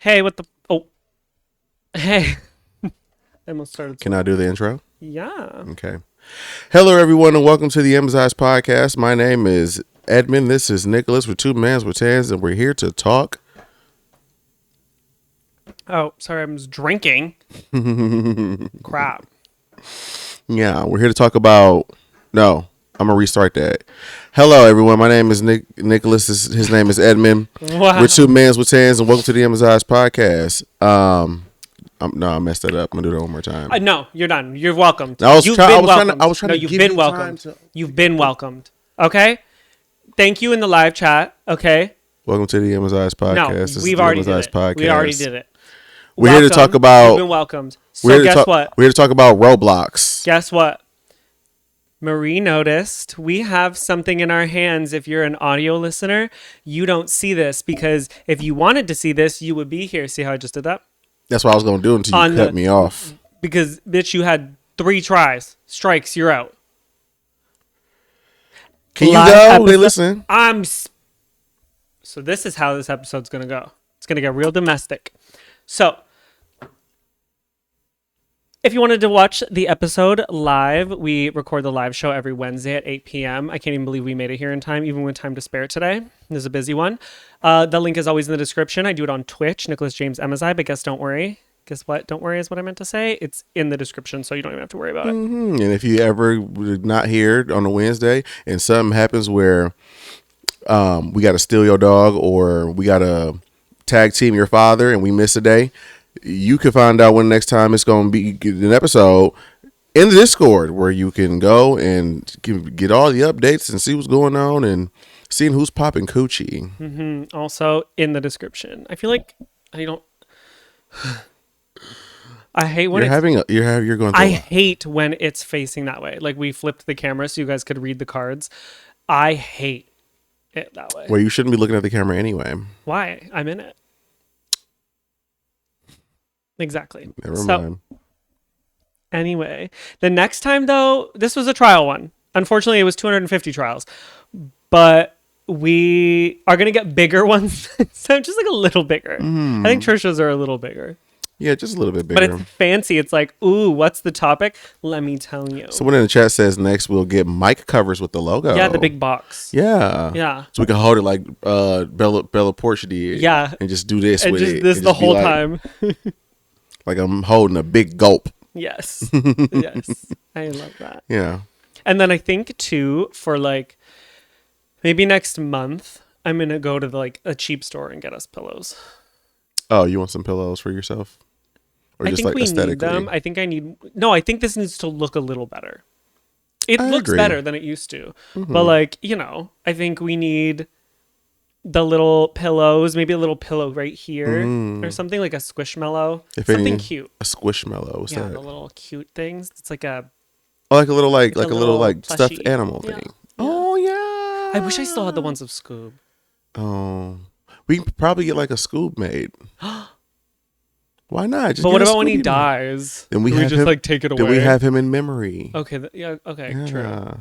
Hey, what the? Oh, hey. I almost started. Can I do the intro? Yeah. Okay. Hello, everyone, and welcome to the Emmizzie podcast. My name is Edmund. This is Nicholas. We're two mans with tans, and we're here to talk. Oh, sorry, I was drinking. Crap. Yeah, we're here to talk about. No, I'm gonna restart that. Hello, everyone. My name is Nicholas. His name is Edmund. Wow. We're two mans with tans, and welcome to the Emmizzie podcast. I messed that up. I'm gonna do that one more time. No, you're done. You're welcomed. I was You've trying. been I was trying welcomed. to. I was trying No, to you've give been you welcomed. time to. You've been welcomed. Okay. Thank you in the live chat. Okay. Welcome to the Emmizzie podcast. No, This is we've the already did Emmizzie it. podcast. We already did it. We're here to talk about. You've been welcomed. We're So here to guess what? We're here to talk about Roblox. Guess what? Marie noticed we have something in our hands. If you're an audio listener, you don't see this because if you wanted to see this, you would be here. See how I just did that? That's what I was gonna do until you cut me off. Because, bitch, you had 3 tries. Strikes, you're out. Can you Live go? episode- They listen. So this is how this episode's going to go. It's going to get real domestic. So, if you wanted to watch the episode live, we record the live show every Wednesday at 8 p.m. I can't even believe we made it here in time, even with time to spare today. This is a busy one. The link is always in the description. I do it on Twitch, Nicholas James Emmizzie, but guess don't worry. Guess what? Don't worry is what I meant to say. It's in the description, so you don't even have to worry about it. And if you ever were not here on a Wednesday and something happens where we got to steal your dog or we got to tag team your father and we miss a day, you can find out when next time it's going to be an episode in the Discord where you can go and get all the updates and see what's going on and seeing who's popping coochie. Also in the description. I feel like I don't. I hate when you're going through I a lot. hate when it's facing that way. Like we flipped the camera so you guys could read the cards. I hate it that way. Well, you shouldn't be looking at the camera anyway. Why? I'm in it. Exactly. Never mind. Anyway, the next time though, this was a trial one. Unfortunately, it was 250 trials, but we are gonna get bigger ones. So just like a little bigger. I think Trisha's are a little bigger. Yeah, just a little bit But bigger. it's fancy. It's like, ooh, what's the topic? Let me tell you. Someone in the chat says next we'll get mic covers with the logo. Yeah, the big box. Yeah. Yeah. So we can hold it like Bella Porsche did. Yeah. And just do this And with just it. this and the just be whole like, time. Like I'm holding a big gulp. Yes. Yes. I love that. Yeah. And then I think too, for like maybe next month, I'm gonna go to like a cheap store and get us pillows. Oh, you want some pillows for yourself? Or I just think like we aesthetically? need them. I think I need. No, I think this needs to look a little better. It I looks agree. better than it used to, but like I think we need the little pillows, maybe a little pillow right here or something like a squishmallow, If something any, cute. A squishmallow. What's Yeah, that? the little cute things. It's like a. Oh, like a little like a little little like stuffed plushie. animal Yeah. thing. Oh yeah. I wish I still had the ones of Scoob. Oh, we can probably get like a Scoob made. Why not? Just But get what a about when he Scooby made. dies? Then we Do have just him, like take it away. Then we have him in memory. Okay. Yeah. Okay. True. Yeah.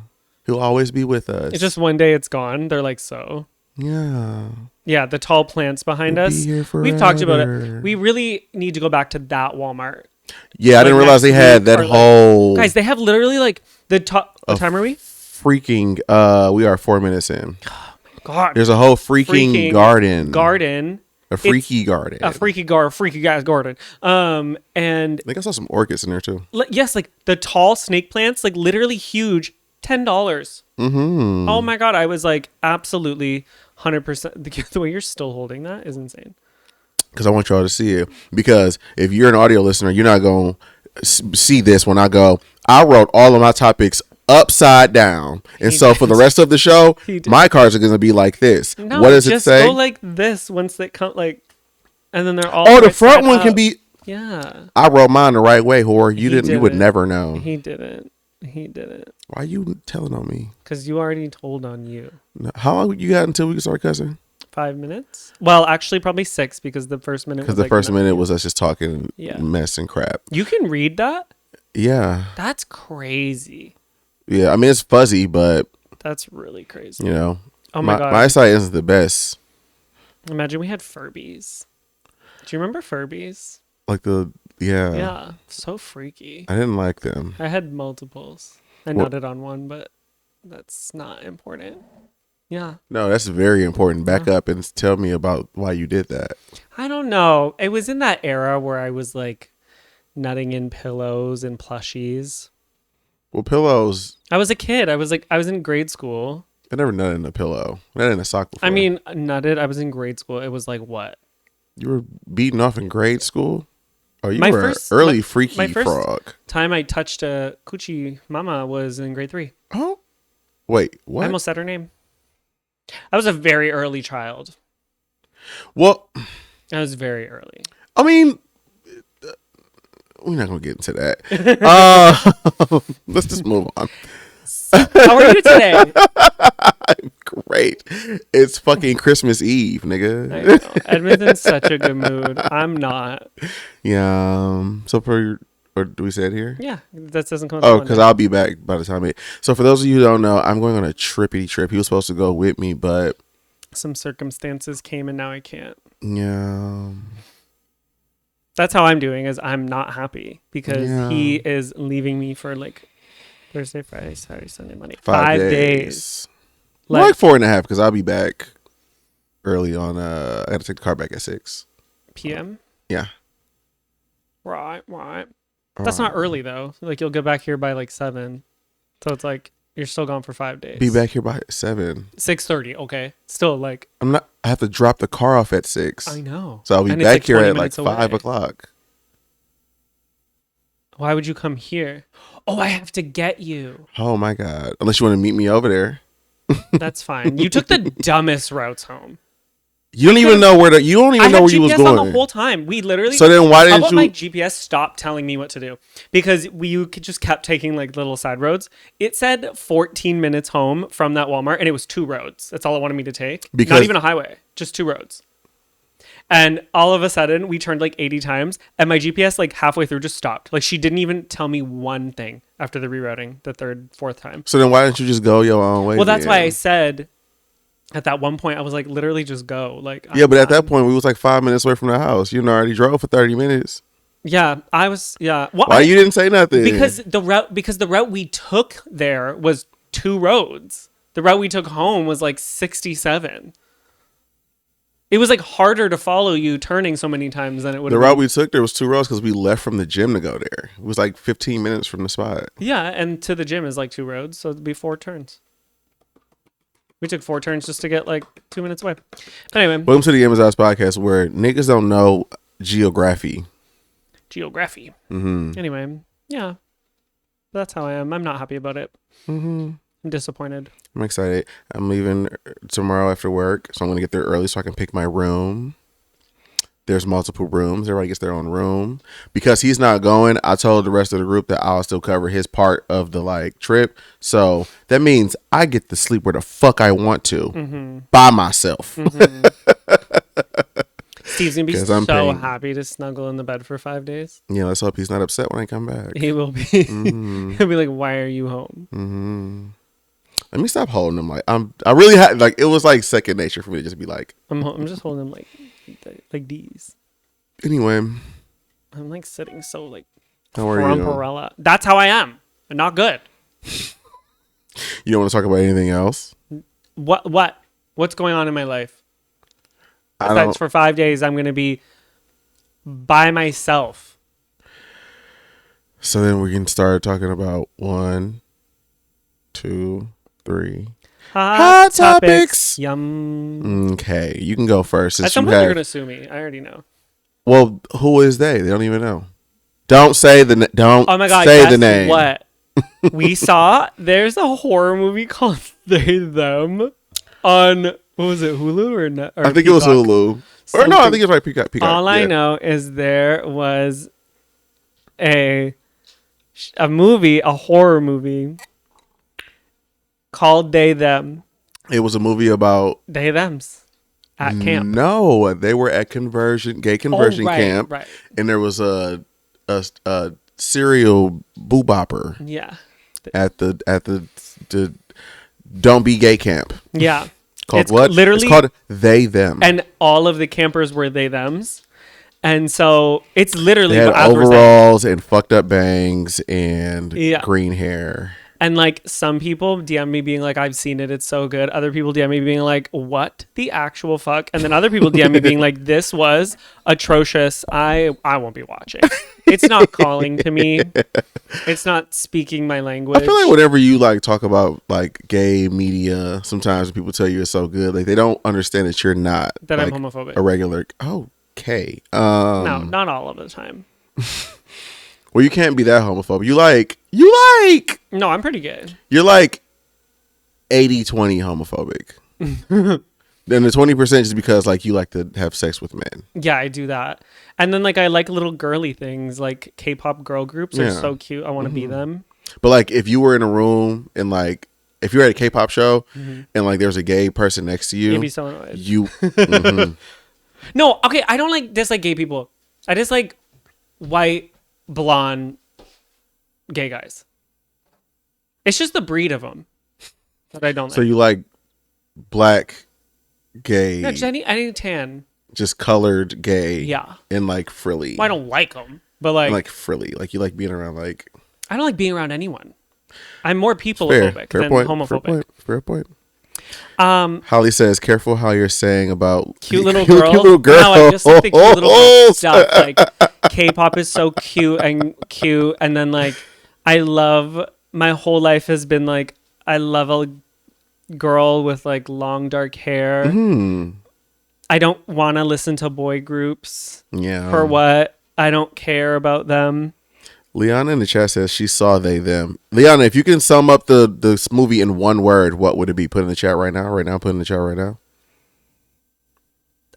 He'll always be with us. It's just one day it's gone. They're like so. yeah. Yeah, the tall plants behind We'll us. be here We've talked about forever. it. We really need to go back to that Walmart. Yeah, I didn't Like realize they next had week that or, like- whole Guys, they have literally like the top. What time are we? freaking. We are 4 minutes in. God. There's a whole freaking garden. Garden. A freaky garden. A freaky guy's garden. And I think I saw some orchids in there too. yes, like the tall snake plants, like literally huge, $10. Mm-hmm. Oh my God, I was like absolutely 100%. The way you're still holding that is insane. Because I want y'all to see it. Because if you're an audio listener, you're not going to see this when I go, I wrote all of my topics upside down. And so for the rest of the show, my cards are going to be like this. No, what does it just say? go like this once they come like, and then they're all. Oh, the right front side one up. can be. Yeah. I wrote mine the right way, whore. You He didn't. You would didn't. never know. He didn't. He didn't. Why are you telling on me? Because you already told on you. How long you got until we can start cussing? 5 minutes. Well, actually, probably 6 because the first minute. Because was the like first nothing. minute was us just talking Yeah. mess and crap. You can read that. Yeah. That's crazy. Yeah. I mean, it's fuzzy, but That's really crazy. you know, Oh my God. my eyesight isn't the best. Imagine we had Furbies. Do you remember Furbies? Like yeah. Yeah, so freaky. I didn't like them. I had multiples. I What? nutted on one, but that's not important. Yeah. No, that's very important. Back Yeah. up and tell me about why you did that. I don't know. It was in that era where I was like nutting in pillows and plushies. Well, pillows. I was a kid. I was in grade school. I never nutted in a pillow. Nutted in a sock before. I mean, nutted. I was in grade school. It was like what? You were beaten off in grade school? Oh, you My were first- an early my freaky first- frog. Time I touched a coochie mama was in grade 3. Oh? Wait, I what? almost said her name. I was a very early child. Well, I was very early. I mean, we're not going to get into that. Let's just move on. How are you today? Great. It's fucking Christmas Eve, I nigga. know. Edmund's in such a good mood. I'm not. Yeah. Or do we say it here? Yeah, that doesn't come. Oh, because I'll be back by the time So for those of you who don't know, I'm going on a trippity trip. He was supposed to go with me, but some circumstances came and now I can't. yeah. That's how I'm doing. Is I'm not happy because Yeah. he is leaving me for like Thursday, Friday, Saturday, Sunday, Monday. 5 days. Like 4.5 because I'll be back early on. I got to take the car back at 6 PM. Yeah. Right. That's not early though. Like you'll get back here by like 7, so it's like you're still gone for 5 days. Be back here by 7. 6:30. Okay, still like I'm not. I have to drop the car off at 6. I know. So I'll be And it's back like here 20 at like minutes 5 away. o'clock. Why would you come here? Oh, I have to get you. Oh my god! Unless you want to meet me over there. That's fine. You took the dumbest routes home. You don't even know where you don't I even had know where you was GPS on the going. whole time. We literally. So then why How didn't about you? my GPS stopped telling me what to do? Because just kept taking like little side roads. It said 14 minutes home from that Walmart, and it was 2 roads. That's all it wanted me to take. Because- Not even a highway, just 2 roads. And all of a sudden, we turned like 80 times, and my GPS like halfway through just stopped. Like she didn't even tell me one thing after the rerouting the 3rd, 4th time. So then why didn't you just go your own way? Well, that's then? why I said at that one point I was like, literally just go. Like Yeah, but at that point we was like 5 minutes away from the house. You already drove for 30 minutes. yeah, I was Well, Why you didn't say nothing? because the route we took there was 2 roads. The route we took home was like 67. It was like harder to follow you turning so many times than it would. the route we took there was 2 roads because we left from the gym to go there. It was like 15 minutes from the spot. Yeah, and to the gym is like 2 roads, so it'd be 4 turns. We took 4 turns just to get like 2 minutes away. But anyway, Welcome to the Emmizzie podcast where niggas don't know geography. geography. Mm-hmm. Anyway, yeah, that's how I am. I'm not happy about it. Mm-hmm. I'm disappointed. I'm excited. I'm leaving tomorrow after work, so I'm going to get there early so I can pick my room. There's multiple rooms. Everybody gets their own room. Because he's not going, I told the rest of the group that I'll still cover his part of the like trip. So that means I get to sleep where the fuck I want to by myself. Steve's gonna be 'Cause so I'm paying. happy to snuggle in the bed for 5 days. Yeah, let's hope he's not upset when I come back. He will be. Mm-hmm. He'll be like, "Why are you home?" Mm-hmm. Let me stop holding him. Like I really had like it was like second nature for me to just be like. I'm just holding him like these. Anyway, I'm like sitting so like how are you? Umbrella. That's how I am. I'm not good. You don't want to talk about anything else? What's going on in my life? I Besides don't. for 5 days, I'm gonna be by myself. So then we can start talking about 1, 2, 3. Hot topics. Yum. Okay, you can go first. At Since some you point, they're have, gonna sue me. I already know. well, who is they? They don't even know. Don't say the don't. Oh my god! say Guess the name. what? We saw. There's a horror movie called They Them on what was it, Hulu or not? I think it was Hulu. Or no, I think it's like Peacock. All I yeah. know is there was a movie, a horror movie called They Them. It was a movie about They Thems at camp. No, they were at gay conversion camp, Right. and there was a serial boobopper Yeah. at the Don't Be Gay camp. Yeah. Called It's what? literally- It's called They Them. And all of the campers were they thems. And so it's literally They had as we're saying. overalls and fucked up bangs and Yeah. green hair. And like some people DM me being like, I've seen it, it's so good. Other people DM me being like, what the actual fuck? And then other people DM me being like, this was atrocious. I won't be watching. It's not calling to me. It's not speaking my language. I feel like whenever you like talk about like gay media, sometimes people tell you it's so good, like they don't understand that you're not that like, I'm homophobic. a regular. Okay. No, not all of the time. Well, you can't be that homophobic. You like. No, I'm pretty gay. You're like 80-20 homophobic. Then the 20% is because like you like to have sex with men. Yeah, I do that. And then like I like little girly things, like K-pop girl groups are so cute. I want to be them. But like if you were in a room and like if you're at a K-pop show and like there's a gay person next to you, You'd be so annoyed. You No, okay, I don't like dislike gay people. I dislike white, blonde, gay guys. It's just the breed of them that I don't like. So you like black, gay, No, just any tan. just colored gay, Yeah. and like frilly. Well, I don't like them, but like frilly, like you like being around like. I don't like being around anyone. I'm more people-phobic than homophobic. Fair point. Holly says, "Careful how you're saying about cute little girls." Cute little girls. No, I just like the cute little girl stuff. Like K-pop is so cute, and then like I love. My whole life has been like I love a girl with like long dark hair. I don't want to listen to boy groups. Yeah. For what? I don't care about them. Liana in the chat says she saw they them. Liana, if you can sum up this movie in one word, what would it be? Put in the chat right now. Put in the chat right now.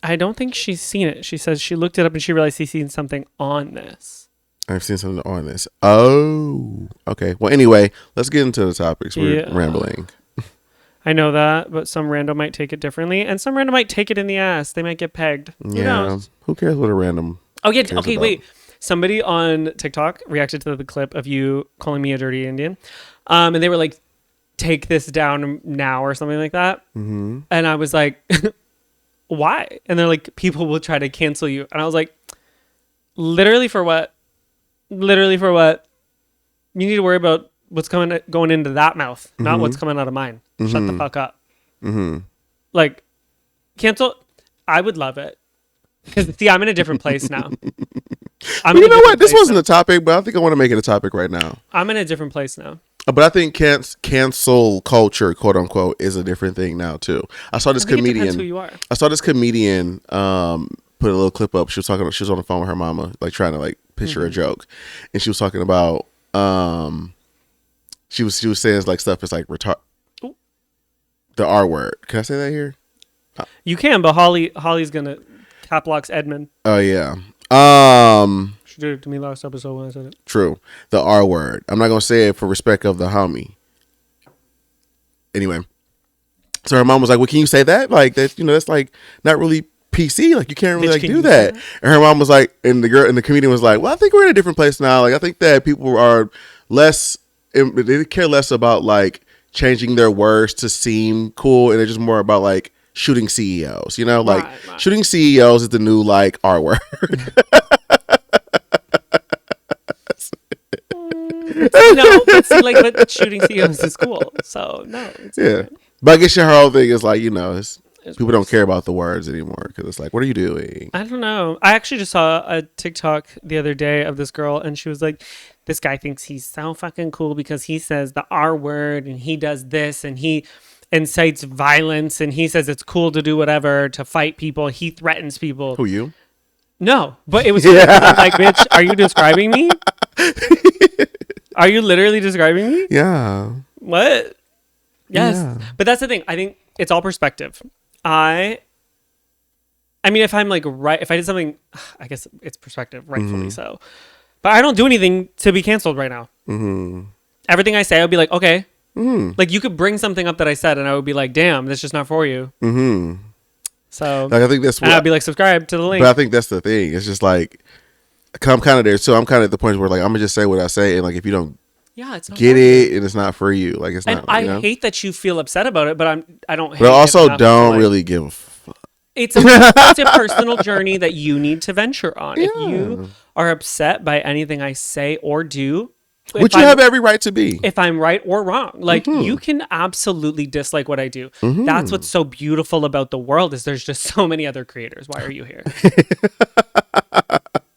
I don't think she's seen it. She says she looked it up and she realized she's seen something on this. I've seen something on this. Oh, okay. Well, anyway, let's get into the topics. We're rambling. I know that, but some random might take it differently, and some random might take it in the ass. They might get pegged. Yeah. Who cares what a random? Oh yeah. Okay. Wait. Somebody on TikTok reacted to the clip of you calling me a dirty Indian, and they were like, "Take this down now" or something like that. Mm-hmm. And I was like, "Why?" And they're like, "People will try to cancel you." And I was like, "Literally for what? Literally for what? You need to worry about what's going into that mouth, not what's coming out of mine. Shut the fuck up." Like, cancel. I would love it. Because, see, I'm in a different place now. You know what? This wasn't a topic, but I think I want to make it a topic right now. I'm in a different place now. But I think cancel culture, quote unquote, is a different thing now, too. I saw this comedian. It depends who you are. I saw this comedian put a little clip up. She was on the phone with her mama, like trying to like pitch her a joke. And she was talking about, she was saying like stuff is like the R word. Can I say that here? You can, but Holly's gonna cap locks Edmund. Oh yeah. She did it to me last episode when I said it. True. The R word. I'm not gonna say it for respect of the homie. Anyway. So her mom was like, "Well, can you say that? Like that, that's like not really PC. Like you can't really like do that." And her mom was like, and the comedian was like, "Well, I think we're in a different place now. Like I think that people are less, they care less about like changing their words to seem cool, and they're just more about like shooting CEOs. Like right. Shooting CEOs is the new like R word." No, but shooting CEOs is cool. So no, it's different. But I guess her whole thing is like people don't care about the words anymore because it's like, what are you doing? I don't know. I actually just saw a TikTok the other day of this girl, and she was like, "This guy thinks he's so fucking cool because he says the R word and he does this and he incites violence and he says it's cool to do whatever to fight people. He threatens people." Who, you? No, but it was like, bitch, are you describing me? Are you literally describing me? Yeah. What? Yes. Yeah. But that's the thing. I think it's all perspective. I mean, if I'm like, if I did something, I guess it's perspective, rightfully so. But I don't do anything to be canceled right now. Mm-hmm. Everything I say, I would be like, okay. Mm-hmm. Like you could bring something up that I said and I would be like, damn, that's just not for you. Mm-hmm. So like, I think that's what I'd be like, subscribe to the link. But I think that's the thing. It's just like, I'm kind of there too. I'm kind of at the point where like, I'm going to just say what I say. And like, if you don't it's not get it and it's not for you, like it's not. And I hate that you feel upset about it, but I don't hate it. But I also don't really give a fuck. it's a personal journey that you need to venture on. Yeah. If you are upset by anything I say or do, which you have every right to be, if I'm right or wrong, like you can absolutely dislike what I do. That's what's so beautiful about the world is there's just so many other creators. Why are you here?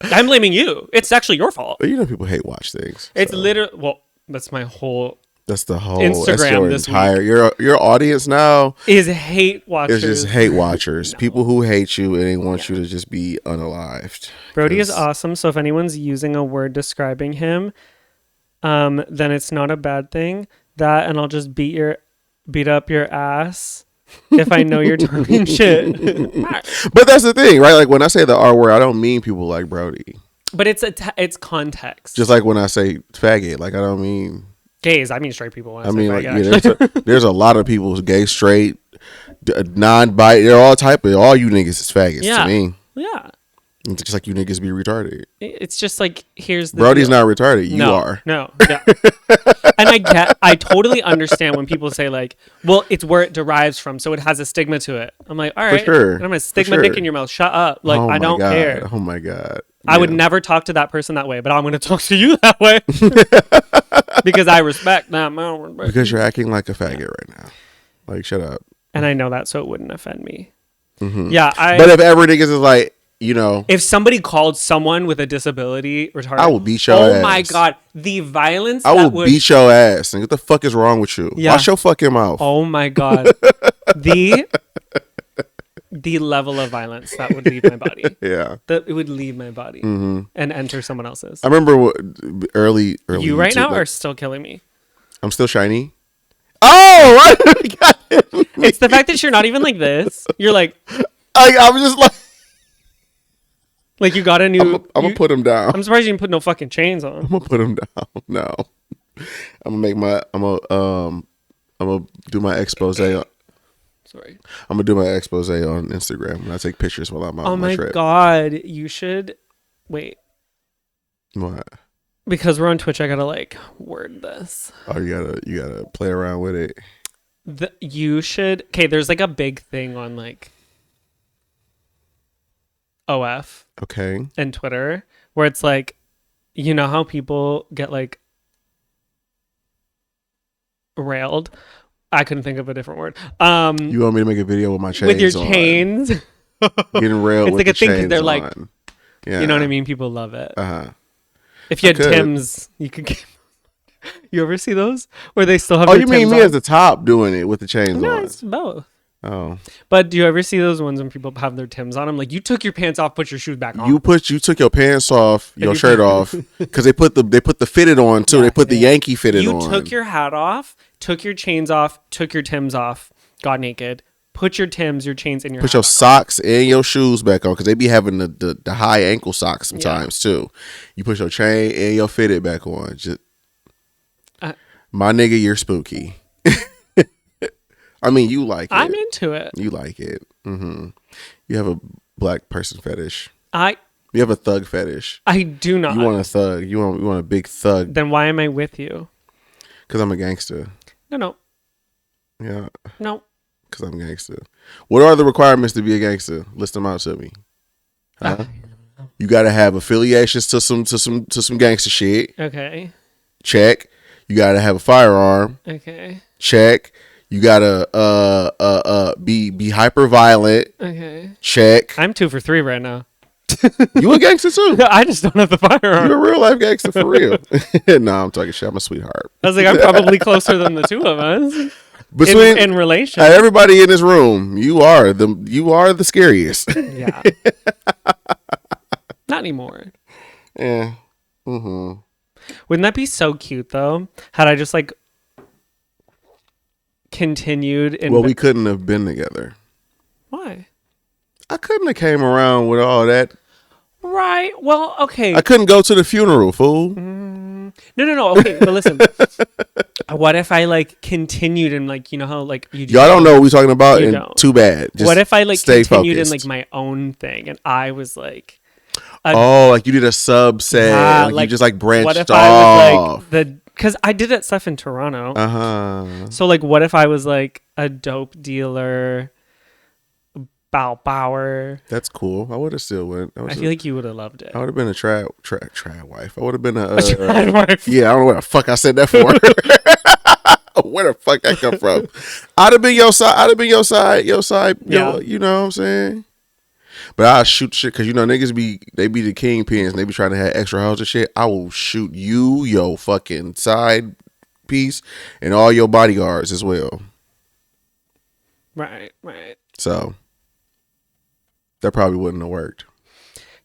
I'm blaming you. It's actually your fault. But you know, people hate watch things. It's literally, well, that's my whole That's the whole Instagram that's your this entire your audience now is hate watchers. is just hate watchers. People who hate you and they want you to just be unalived. Brody is awesome. So if anyone's using a word describing him, then it's not a bad thing. That and I'll just beat up your ass if I know you're talking shit. But that's the thing, right? Like when I say the R word, I don't mean people like Brody. But it's context. Just like when I say faggot, like I don't mean gays. I mean straight people. I mean, like, there's a lot of people who's gay, straight, non-bi. They're all all you niggas is faggots to me. Yeah. It's just like you niggas be retarded. It's just like, here's the Brody's deal. not retarded. You are. No. And I totally understand when people say like, well, it's where it derives from, so it has a stigma to it. I'm like, all right, For sure. and I'm gonna stick my dick in your mouth. Shut up. Like, I don't care. Oh my God. I would never talk to that person that way, but I'm going to talk to you that way because I respect them. Because you're acting like a faggot right now. Like, shut up. And I know that, so it wouldn't offend me. Mm-hmm. Yeah. But if ever niggas is like, you know, if somebody called someone with a disability retarded, I will beat your ass. Oh my God. The violence. I will beat your ass. And what the fuck is wrong with you? Yeah. Wash your fucking mouth. Oh my God. The level of violence that would leave my body. Yeah. That it would leave my body and enter someone else's. I remember early you right YouTube, now like, are still killing me. I'm still shiny. Oh, right. It's the fact that you're not even like this. You're like, I'm just like you got a new. I'm gonna put him down. I'm surprised you didn't put no fucking chains on. I'm gonna put him down. No, I'm gonna do my expose. Sorry. I'm gonna do my expose on Instagram when I take pictures while I'm out on my trip. Oh my God, you should wait. What? Because we're on Twitch, I gotta like word this. Oh, you gotta play around with it. You should. Okay, there's like a big thing on like OF. Okay. And Twitter where it's like, you know how people get like railed. I couldn't think of a different word. You want me to make a video with my chains with your on? chains? Getting railed. It's with like a the thing because chains they're on. like, yeah. You know what I mean? People love it. If you had could. Tim's, you could get. You ever see those where they still have? Oh, their you mean Timbs me on? as the top doing it with the chains No, on? it's both. Oh. But do you ever see those ones when people have their Timbs on them? Like, you took your pants off, put your shoes back on. You took your pants off, your shirt off, because they put the fitted on too. They put the Yankee fitted on. You took your hat off, took your chains off, took your Timbs off, got naked, put your Timbs, your chains, and your put hat your back socks and your shoes back on because they be having the high ankle socks sometimes too. You put your chain and your fitted back on. Just my nigga, you're spooky. I mean, you like it. I'm into it. You like it. Mm-hmm. You have a black person fetish. You have a thug fetish. I do not. You want a thug. You want a big thug. Then why am I with you? Because I'm a gangster. No. Yeah. No. Because I'm a gangster. What are the requirements to be a gangster? List them out to me. Huh? You got to have affiliations to some gangster shit. Okay. Check. You got to have a firearm. Okay. Check. You gotta be hyper violent. Okay. Check. I'm 2 for 3 right now. You a gangster too? I just don't have the firearm. You a real life gangster for real? No, I'm talking shit. I'm a sweetheart. I was like, I'm probably closer than the two of us. Between in relation. Everybody in this room, you are the scariest. Yeah. Not anymore. Yeah. Mm-hmm. Wouldn't that be so cute though? Had I just like continued in we couldn't have been together. Why? I couldn't have came around with all that. Right. Well, okay. I couldn't go to the funeral, fool. No. Okay, but listen. What if I like continued and like, you know how like you y'all don't know what we're talking about, and don't. Too bad. Just what if I like continued focused. in like my own thing and I was like like you did a subset, like you just like branched what if off. I was like because I did that stuff in Toronto. Uh-huh. So like what if I was like a dope dealer Bow Bower. That's cool. I would have still went. I feel like you would have loved it. I would have been a trad wife. I would have been a Trad wife. Yeah, I don't know what the fuck I said that for. Where the fuck that come from? I'd have been your side. I'd have been your side. Yeah. You know what I'm saying? But I'll shoot shit because, you know, niggas be the kingpins and they be trying to have extra hoes and shit. I will shoot you, your fucking side piece, and all your bodyguards as well. Right. So that probably wouldn't have worked.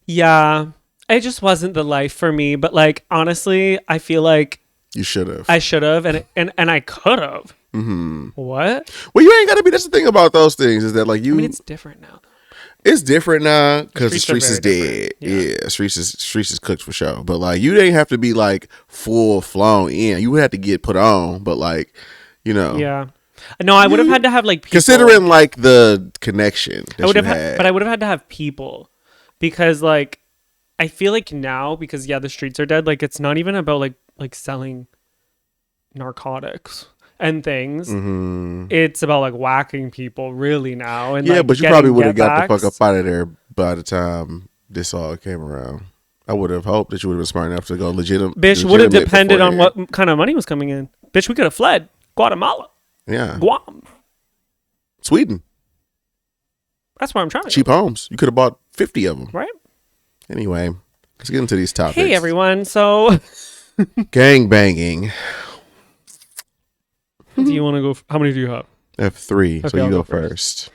Yeah. It just wasn't the life for me. But like, honestly, I feel like You should have. I should have and I could have. Mm-hmm. What? Well, you ain't got to be. That's the thing about those things is that, like, you. I mean, it's different now. It's different now because the Streets streets are is very dead. different. Yeah, streets is cooked for sure. But like, you didn't have to be like full flown in. You would have to get put on. But like, you know, Yeah. No, I would have had to have like people. considering like the connection that I would you have had. but I would have had to have people because like I feel like now because the streets are dead. Like it's not even about like selling narcotics and things. Mm-hmm. It's about like whacking people really now. And Yeah, like, but you getting probably would have got the getbacks. fuck up out of there by the time this all came around. I would have hoped that you would have been smart enough to go legitimate. Bitch, would have depended on what kind of money was coming in. Bitch, we could have fled Guatemala, Yeah, Guam. Sweden, That's where I'm trying to cheap homes. You could have bought 50 of them. go, right? Anyway, let's get into these topics. Hey everyone. So Gang banging. do you want to go? How many do you have? F3. So Okay, you I'll go go first. first.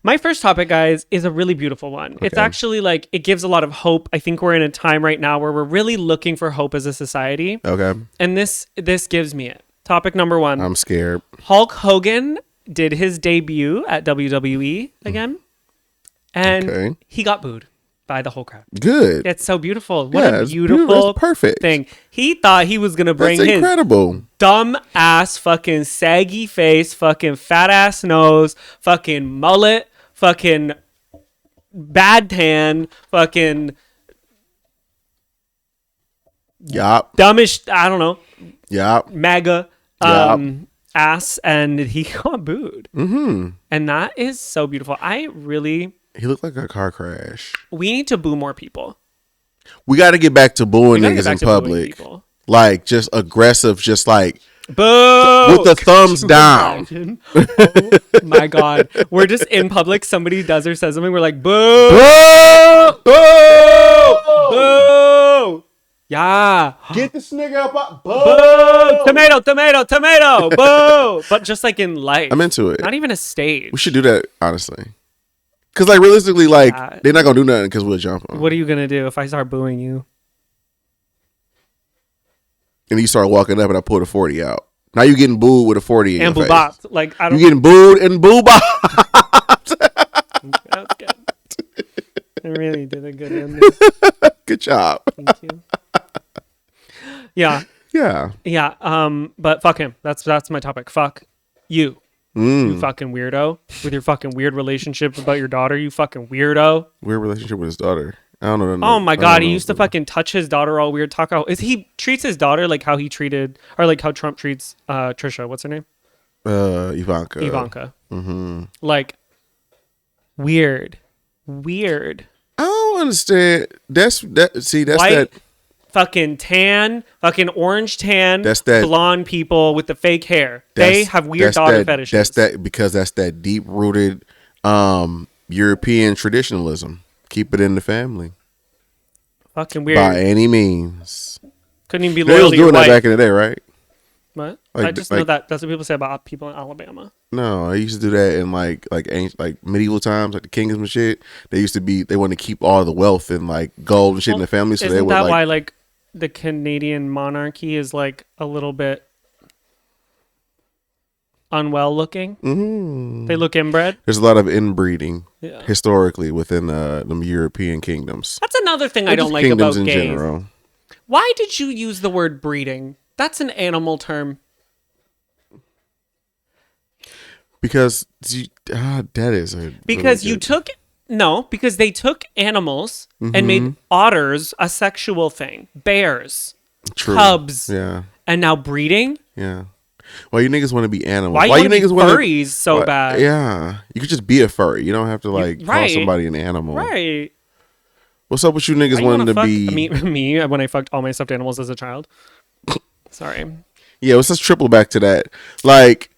My first topic, guys, is a really beautiful one. It's Okay. actually like, it gives a lot of hope. I think we're in a time right now where we're really looking for hope as a society. Okay. And this gives me it. Topic number one. I'm scared. Hulk Hogan did his debut at WWE again. And Okay. he got booed by the whole crowd. Good. It's so beautiful. What Yeah, a it's beautiful It's perfect. thing. He thought he was going to bring That's his incredible. dumb ass, fucking saggy face, fucking fat ass nose, fucking mullet, fucking bad tan, fucking Yup. dumbish, I don't know, Yup. MAGA Yup. ass, and he got booed. Mm-hmm. And that is so beautiful. He looked like a car crash. We need to boo more people. We got to get back to booing We gotta niggas get back in to booing public. people. Like, just aggressive, just like Boo! with the thumbs down. Imagine? Oh my God. We're just in public. Somebody does or says something. We're like, boo! Boo! Boo! Boo! Yeah. Get this nigga up. Boo! Tomato! Boo! But just like in life. I'm into it. Not even a stage. We should do that, honestly. Because, like, realistically, like, Yeah. they're not going to do nothing because we'll jump on. What are you going to do if I start booing you? And you start walking up and I pull the 40 out. Now you getting booed with a 40 in And your boo face. bop. Like, I You don't getting booed and boo bop. That was good. I really did a good one. Good job. Thank you. Yeah. Yeah. But fuck him. That's my topic. Fuck you. You fucking weirdo. With your fucking weird relationship about your daughter, you fucking weirdo. Weird relationship with his daughter. I don't know. Oh my I God, don't he know. used to fucking touch his daughter all weird. He treats his daughter like how he treated, or like how Trump treats Trisha. What's her name? Ivanka. Mm-hmm. Like, weird. I don't understand. That's White, that. fucking tan, fucking orange tan, That's that- blonde people with the fake hair. They have weird daughter fetishes. That's that because that's that deep rooted European traditionalism. Keep it in the family Fucking weird. by any means. Couldn't even be They loyal was to your doing that wife. back in the day, right? What? Like- I just know like- that that's what people say about people in Alabama. No, I used to do that in like ancient, like medieval times, like the kingdoms and shit. They wanted to keep all the wealth and like gold and shit in the family, so Isn't they would that like. why like the Canadian monarchy is like a little bit unwell looking? Mhm. They look inbred. There's a lot of inbreeding Yeah. historically within the European kingdoms. That's another thing I Or don't just like about kingdoms in gays. general. Why did you use the word breeding? That's an animal term. Because that is a Because really you good- took because they took animals and made otters a sexual thing. Bears, True. cubs, Yeah, and now breeding. yeah. Why you niggas want to be animals? Why you niggas want furries so bad? Yeah, you could just be a furry. You don't have to like call somebody an animal. Right. What's up with you niggas wanting to be me when I fucked all my stuffed animals as a child? Sorry. Yeah, let's just triple back to that. Like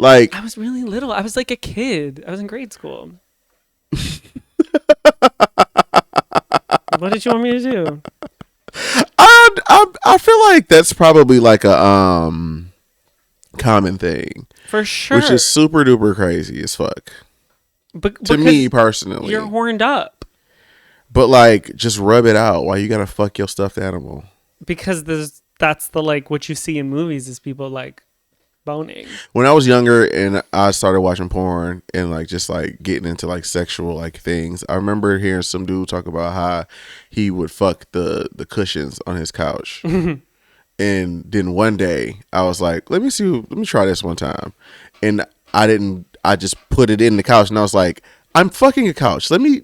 I was really little. I was like a kid. I was in grade school. What did you want me to do? I feel like that's probably like a common thing. For sure. Which is super duper crazy as fuck. But to me personally. You're horned up. But like, just rub it out. Why you gotta fuck your stuffed animal? Because that's the like what you see in movies is people like boning. When I was younger and I started watching porn and like just like getting into like sexual like things, I remember hearing some dude talk about how he would fuck the cushions on his couch. And then one day I was like, let me try this one time. And I just put it in the couch and I was like, I'm fucking a couch. I'm going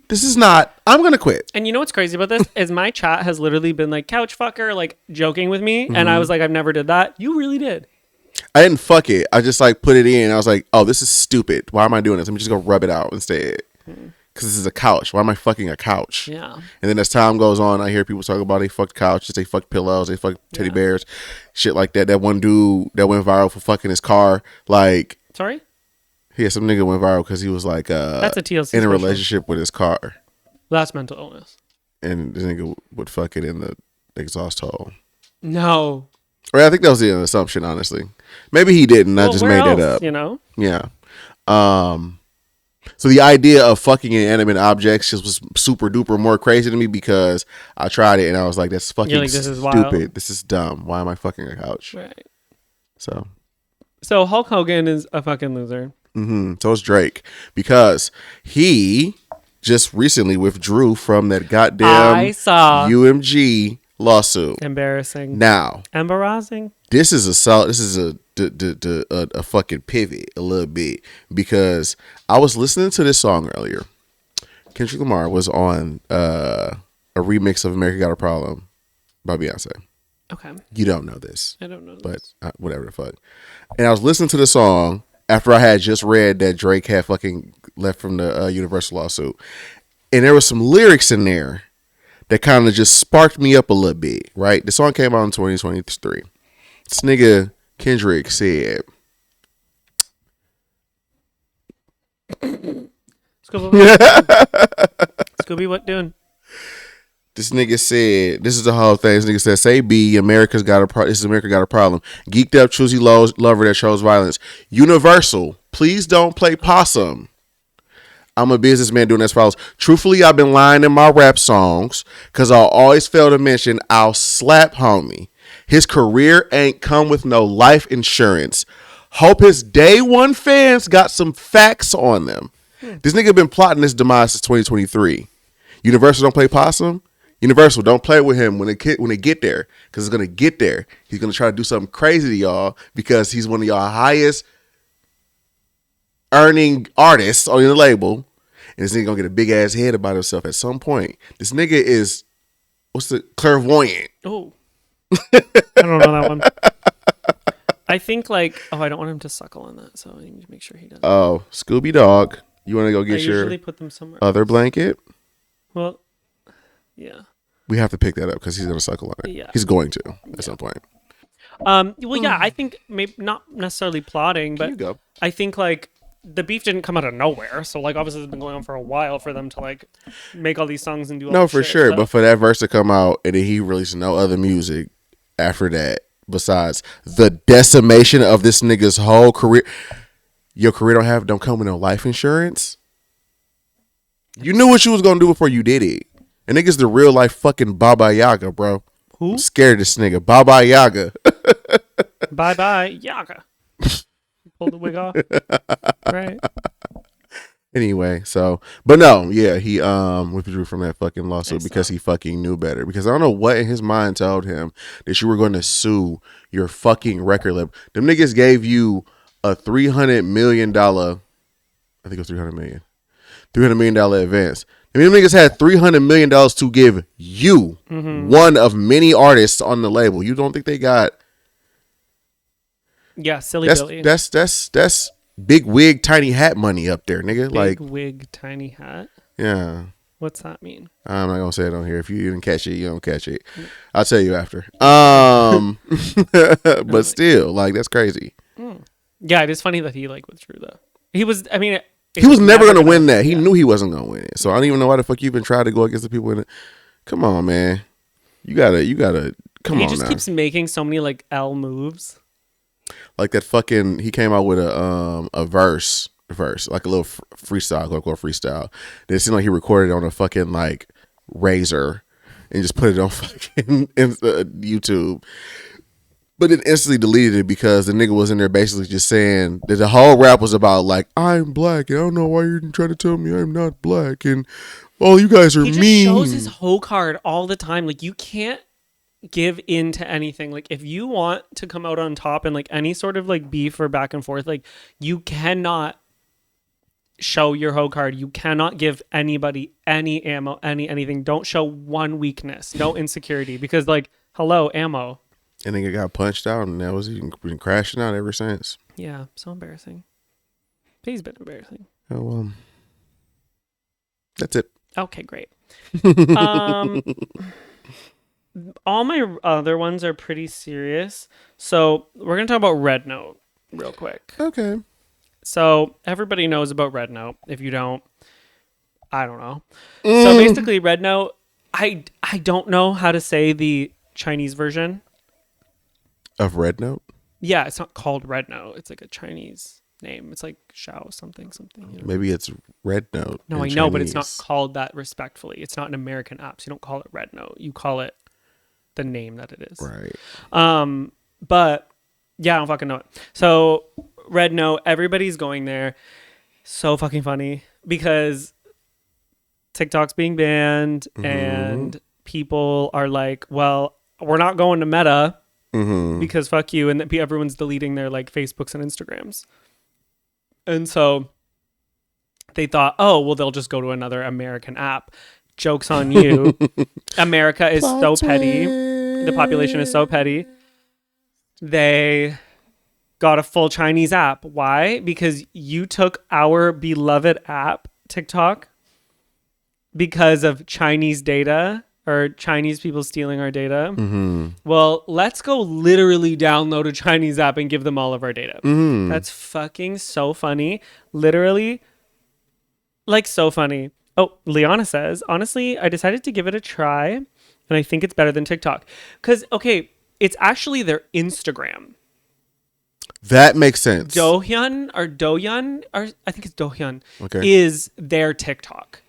to quit. And you know what's crazy about this is my chat has literally been like couch fucker, like joking with me. And I was like, I've never did that. You really did. I didn't fuck it. I just like put it in. I was like, oh, this is stupid. Why am I doing this? Let me just go rub it out instead. Because this is a couch. Why am I fucking a couch? Yeah. And then as time goes on, I hear people talk about they fucked couches, they fucked pillows, they fucked teddy bears, shit like that. That one dude that went viral for fucking his car, like. Sorry? Yeah, some nigga went viral because he was like that's a TLC in a special. relationship with his car. That's mental illness. And this nigga would fuck it in the exhaust hole. No. Or I think that was an assumption, honestly. Maybe he didn't. I just made that up. You know? Yeah. So the idea of fucking inanimate objects just was super duper more crazy to me because I tried it and I was like, that's fucking this is stupid. wild. This is dumb. Why am I fucking a couch? Right. So Hulk Hogan is a fucking loser. So is Drake because he just recently withdrew from that goddamn UMG lawsuit. Embarrassing. Now, embarrassing. This is a fucking pivot a little bit because I was listening to this song earlier. Kendrick Lamar was on a remix of "America Got a Problem" by Beyonce. Okay. You don't know this. I don't know this. But whatever the fuck. And I was listening to the song after I had just read that Drake had fucking left from the Universal lawsuit. And there was some lyrics in there that kind of just sparked me up a little bit, right? The song came out in 2023. This nigga Kendrick said, Scooby, what doing? This nigga said, this is the whole thing. This nigga said, say B, America got a problem. Geeked up, choosy lover that chose violence. Universal, please don't play possum. I'm a businessman doing as follows. Truthfully, I've been lying in my rap songs because I'll always fail to mention I'll slap homie. His career ain't come with no life insurance. Hope his day one fans got some facts on them. This nigga been plotting this demise since 2023. Universal don't play possum. Universal, don't play with him when they get there, because it's gonna get there. He's gonna try to do something crazy to y'all because he's one of y'all highest earning artists on your label, and this nigga gonna get a big ass head about himself at some point. This nigga is clairvoyant. Oh, I don't know that one. I think I don't want him to suckle on that, so I need to make sure he doesn't. Oh, Scooby Dog, you want to go get your put them somewhere other blanket? Well. Yeah. We have to pick that up because he's going to suckle on it. Yeah. He's going to at some point. Well, yeah, I think maybe not necessarily plotting, but I think the beef didn't come out of nowhere. So obviously it's been going on for a while for them to make all these songs and do all no, this for shit, sure. But for that verse to come out and then he released no other music after that besides the decimation of this nigga's whole career. Your career don't come with no life insurance. You knew what you was going to do before you did it. And nigga's the real life fucking Baba Yaga, bro. Who? I'm scared of this nigga. Baba Yaga. Bye Yaga. Pull the wig off. Right. Anyway, but no, yeah, he withdrew from that fucking lawsuit because he fucking knew better. Because I don't know what in his mind told him that you were going to sue your fucking record label. Them niggas gave you a $300 million, I think it was $300 million advance. I mean, them niggas had $300 million to give you, one of many artists on the label. You don't think they got Yeah, silly That's Billy. that's big wig, tiny hat money up there, nigga. Big Like, wig, tiny hat. yeah. What's that mean? I'm not gonna say it on here. If you didn't catch it, you don't catch it. I'll tell you after. But still, like, that's crazy. Yeah, it is funny that he like withdrew though. He was. I mean, He was never gonna win that. He knew he wasn't gonna win it. So I don't even know why the fuck you even tried to go against the people in it. Come on, man. You gotta. Come on. He just keeps making so many like L moves. Like that fucking. He came out with a verse, like a little freestyle, quote unquote freestyle. It seemed like he recorded it on a fucking like razor and just put it on fucking YouTube. But then instantly deleted it because the nigga was in there basically just saying that the whole rap was about like, I'm black and I don't know why you're trying to tell me I'm not black and all you guys are mean. He just shows his hoe card all the time. Like, you can't give in to anything. Like, if you want to come out on top in like any sort of like beef or back and forth, like, you cannot show your hoe card. You cannot give anybody any ammo, anything. Don't show one weakness, no insecurity, because like, hello, ammo. And nigga got punched out, and that was he been crashing out ever since. Yeah, so embarrassing. He's been embarrassing. Oh, that's it. Okay, great. All my other ones are pretty serious. So we're going to talk about Red Note real quick. Okay. So everybody knows about Red Note. If you don't, I don't know. So basically, Red Note, I don't know how to say the Chinese version. Of Red Note? Yeah, it's not called Red Note. It's like a Chinese name. It's like Shao something. You know? Maybe it's Red Note. No, I know, Chinese. But it's not called that respectfully. It's not an American app. So you don't call it Red Note. You call it the name that it is. Right. But yeah, I don't fucking know it. So Red Note, everybody's going there. So fucking funny because TikTok's being banned and people are like, well, we're not going to Meta. Because fuck you, and that everyone's deleting their like Facebooks and Instagrams, and so they thought, oh well, they'll just go to another American app. Joke's on you. America is so petty. The population is so petty. They got a full Chinese app. Why? Because you took our beloved app, TikTok, because of Chinese data. Or Chinese people stealing our data. Well, let's go literally download a Chinese app and give them all of our data. That's fucking so funny. Literally, like, so funny. Oh, Liana says, honestly, I decided to give it a try, and I think it's better than TikTok. Because, okay, it's actually their Instagram. That makes sense. Douyin, or I think it's Douyin, is their TikTok.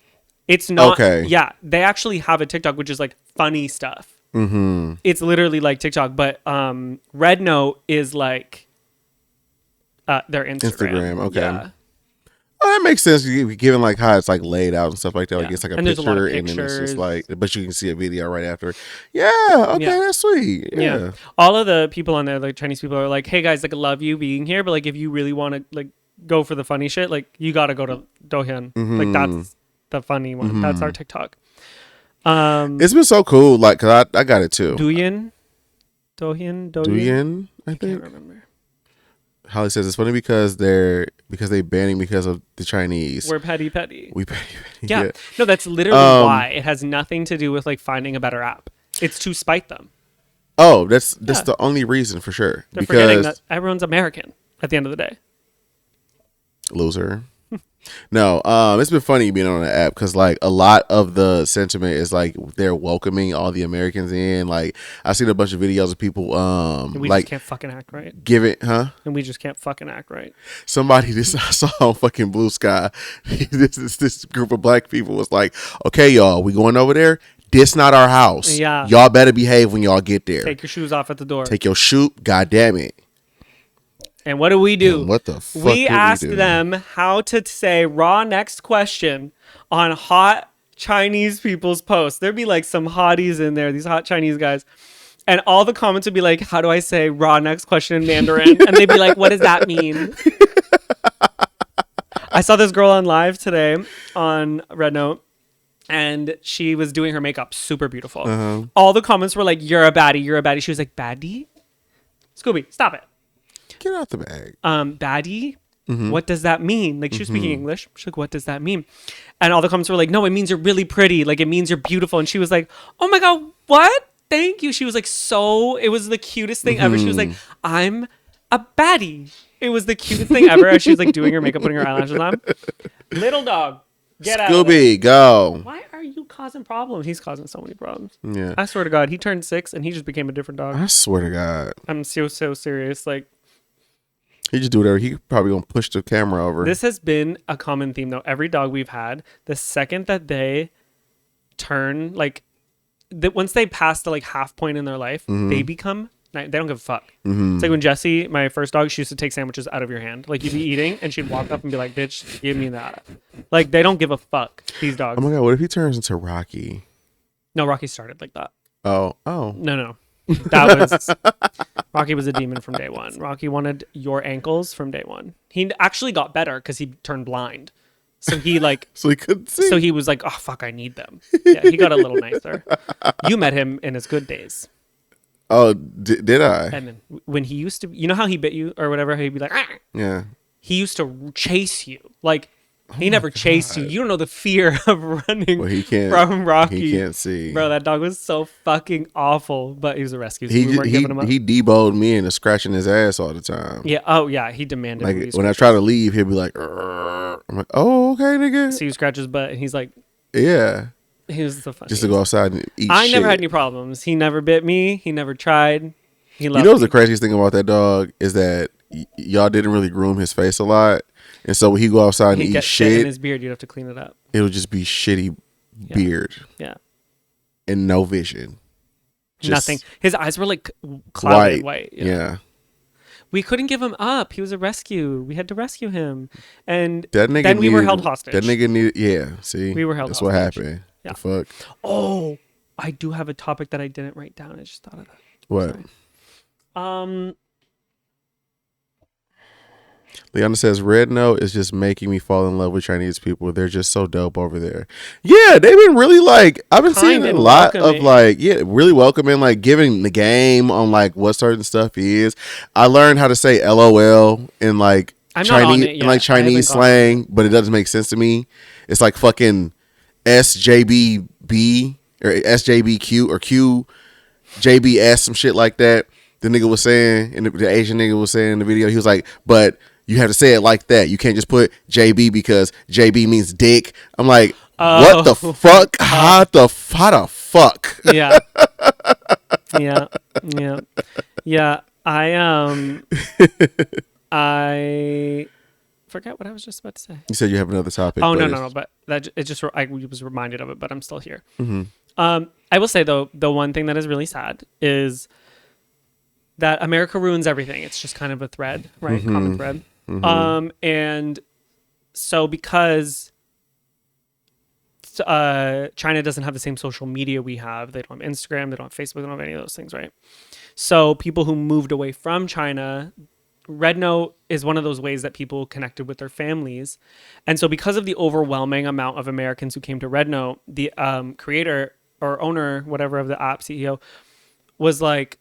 It's not. Okay. Yeah, they actually have a TikTok, which is like funny stuff. It's literally like TikTok, but Red Note is like their Instagram. Okay. Yeah. Oh, that makes sense. Given like how it's like laid out and stuff like that. Like it's like a and picture, there's a lot of and then it's just like, but you can see a video right after. Yeah. Okay, that's sweet. Yeah. All of the people on there, like Chinese people, are like, "Hey guys, like, I love you being here, but like, if you really want to like go for the funny shit, like, you got to go to Douyin. Like that's the funny one. That's our TikTok. It's been so cool. Like, cause I got it too. Douyin. I can't remember. Holly says it's funny because they banning because of the Chinese. We're petty. We petty. Yeah. No, that's literally why. It has nothing to do with like finding a better app. It's to spite them. Oh, that's the only reason for sure. They're forgetting that everyone's American at the end of the day. Loser. No, it's been funny being on the app because like a lot of the sentiment is like they're welcoming all the Americans in. Like I've seen a bunch of videos of people and we like just can't fucking act right. And we just can't fucking act right. Somebody I saw on fucking Blue Sky. This group of black people was like, okay, y'all, we going over there. This not our house. Yeah, y'all better behave when y'all get there. Take your shoes off at the door. Take your shoe. God damn it. And what do we do? What the fuck? We asked them how to say raw next question on hot Chinese people's posts. There'd be like some hotties in there, these hot Chinese guys. And all the comments would be like, how do I say raw next question in Mandarin? And they'd be like, what does that mean? I saw this girl on live today on Red Note. And she was doing her makeup super beautiful. All the comments were like, you're a baddie. She was like, baddie? Scooby, stop it. Get out the bag. Baddie. What does that mean? Like, she was speaking English. She's like, what does that mean? And all the comments were like, no, it means you're really pretty. Like, it means you're beautiful. And she was like, oh my God, what? Thank you. She was like, it was the cutest thing ever. She was like, I'm a baddie. It was the cutest thing ever. As she was like doing her makeup, putting her eyelashes on. Little dog, get out of there. Scooby, go. Why are you causing problems? He's causing so many problems. Yeah. I swear to God, he turned 6 and he just became a different dog. I swear to God. I'm so serious. Like, he just do whatever. He probably gonna push the camera over. this has been a common theme though. Every dog we've had, the second that they turn like, once they pass the like half point in their life, they become. They don't give a fuck. It's like when Jessie, my first dog, she used to take sandwiches out of your hand. Like, you'd be eating and she'd walk up and be like, bitch, give me that. Like, they don't give a fuck, these dogs. Oh my God, what if he turns into Rocky? No, Rocky started like that. Oh. No. That was Rocky was a demon from day one. Rocky wanted your ankles from day one. He actually got better because he turned blind. So he like So he couldn't see. so he was like, oh fuck, I need them. Yeah, he got a little nicer. You met him in his good days. Oh, did I? And then when he used to, you know how he bit you or whatever, he'd be like, ah! Yeah. He used to chase you. Like, he never chased you. You don't know the fear of running Well, he can't. from Rocky. He can't see. Bro, that dog was so fucking awful. But he was a rescue. So we weren't giving him up. He debowed me and is scratching his ass all the time. Yeah. Oh, yeah. He demanded. Like when I try to leave, he'll be like, "Arr." I'm like, oh, okay, nigga. So you scratch his butt, and he's like, yeah. he was the funniest. Just to go outside and eat. I shit. never had any problems. He never bit me. He never tried. He loved You know what's me. the craziest thing about that dog is that y'all didn't really groom his face a lot, and so when he go outside and He'd eat get shit in shit, his beard. You'd have to clean it up. it would just be shitty beard Yeah. and no vision. Just Nothing. His eyes were like clouded white. Yeah. We couldn't give him up. He was a rescue. We had to rescue him. And That nigga then we were needed- held hostage. That nigga needed. Yeah. See, We were held That's hostage. what happened. Yeah. The fuck. Oh, I do have a topic that I didn't write down. I just thought of that. What? Sorry. Leona says Red Note is just making me fall in love with Chinese people. They're just so dope over there. Yeah, they've been really like I've been seeing a and lot welcoming. of like really welcoming, like giving the game on like what certain stuff is. I learned how to say LOL in like I'm not on Chinese it yet. in like I haven't Chinese gone. slang, but it doesn't make sense to me. It's like fucking SJBB or SJBQ or QJBS, some shit like that. The nigga was saying, and the Asian nigga was saying in the video, he was like, but you have to say it like that. You can't just put JB because JB means dick. I'm like, what the fuck? How the fuck? Yeah. Yeah. I forget what I was just about to say. You said you have another topic. Oh, but no. But that it just I was reminded of it, but I'm still here. Mm-hmm. I will say though, the one thing that is really sad is that America ruins everything. It's just kind of a thread, right? Mm-hmm. Common thread. And so because China doesn't have the same social media we have, they don't have Instagram, they don't have Facebook, they don't have any of those things, right? So people who moved away from China, Red Note is one of those ways that people connected with their families. And so because of the overwhelming amount of Americans who came to Red Note, the creator or owner, whatever, of the app, CEO, was like,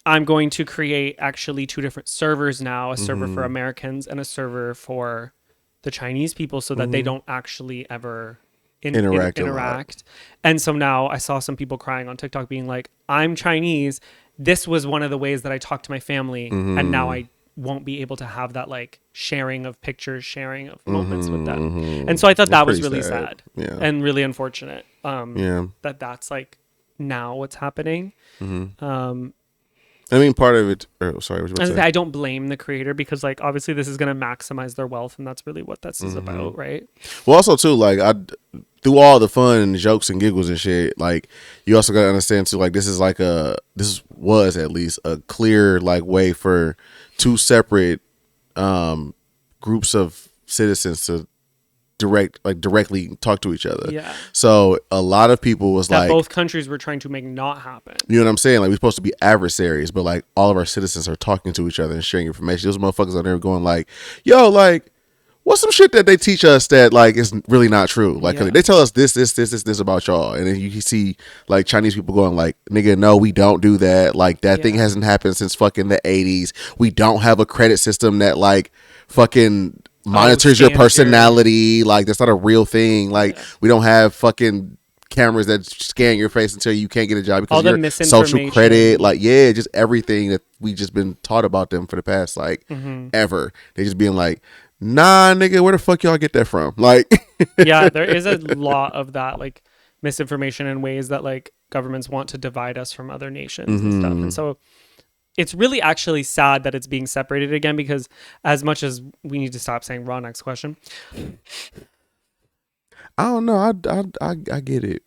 I'm going to create actually 2 different servers now, a server for Americans and a server for the Chinese people so that they don't actually ever interact. And so now I saw some people crying on TikTok being like, I'm Chinese. This was one of the ways that I talked to my family. And now I won't be able to have that like sharing of pictures, sharing of moments with them. And so I thought that was really sad and really unfortunate. That's like now what's happening. I mean, part of it. Oh, sorry, what was you about to say? I don't blame the creator because, like, obviously this is going to maximize their wealth, and that's really what this is about, right? Well, also too, like through all the fun and jokes and giggles and shit, like you also gotta understand too, like this was at least a clear like way for 2 separate groups of citizens to directly talk to each other. Yeah. So a lot of people was that like, both countries were trying to make not happen. you know what I'm saying? Like we're supposed to be adversaries, but like all of our citizens are talking to each other and sharing information. Those motherfuckers on there going like, yo, like, what's some shit that they teach us that like is really not true? Like Yeah. they tell us this about y'all, and then you see like Chinese people going like, "Nigga, no, we don't do that. Like that thing hasn't happened since fucking the 80s. We don't have a credit system that like fucking monitors your personality. Like that's not a real thing. Like we don't have fucking cameras that scan your face until you can't get a job because all of your social credit. Like just everything that we just been taught about them for the past like ever. They just being like, nah, nigga, where the fuck y'all get that from? Like, yeah, there is a lot of that like misinformation in ways that like governments want to divide us from other nations and stuff. And so it's really actually sad that it's being separated again, because as much as we need to stop saying raw, next question. I don't know. I get it.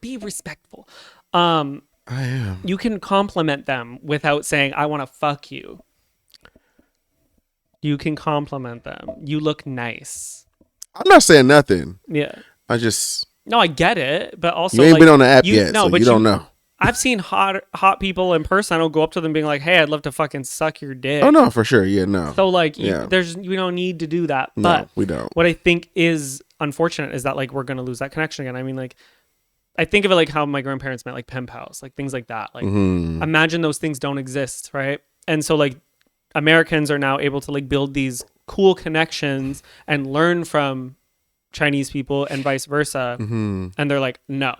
Be respectful. I am. You can compliment them without saying, I want to fuck you. You can compliment them. You look nice. I'm not saying nothing. Yeah. No, I get it, but also you ain't like, been on the app yet, so you don't know. I've seen hot people in person. I don't go up to them being like, "Hey, I'd love to fucking suck your dick." Oh no, for sure. Yeah, no. So like, you don't need to do that. No, but we don't. What I think is unfortunate is that like we're gonna lose that connection again. I mean, like, I think of it like how my grandparents met, like pen pals, like things like that. Like, imagine those things don't exist, right? And so like, Americans are now able to like build these cool connections and learn from Chinese people and vice versa. And they're like, no.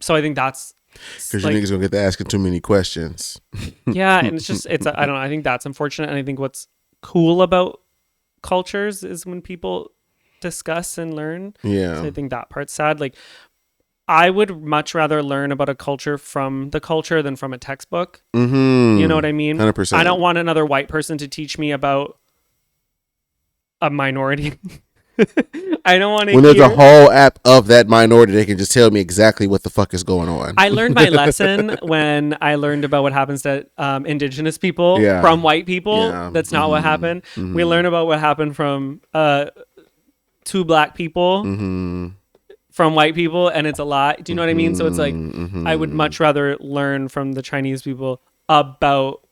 So I think that's because like, you niggas gonna get to asking too many questions. Yeah, and I don't know. I think that's unfortunate, and I think what's cool about cultures is when people discuss and learn. Yeah, so I think that part's sad. Like, I would much rather learn about a culture from the culture than from a textbook. You know what I mean? 100%. I don't want another white person to teach me about a minority. I don't want to. When there's a whole app of that minority, they can just tell me exactly what the fuck is going on. I learned my lesson when I learned about what happens to indigenous people from white people. Yeah. That's not what happened. We learn about what happened from two black people from white people, and it's a lot. Do you know what I mean? So it's like I would much rather learn from the Chinese people about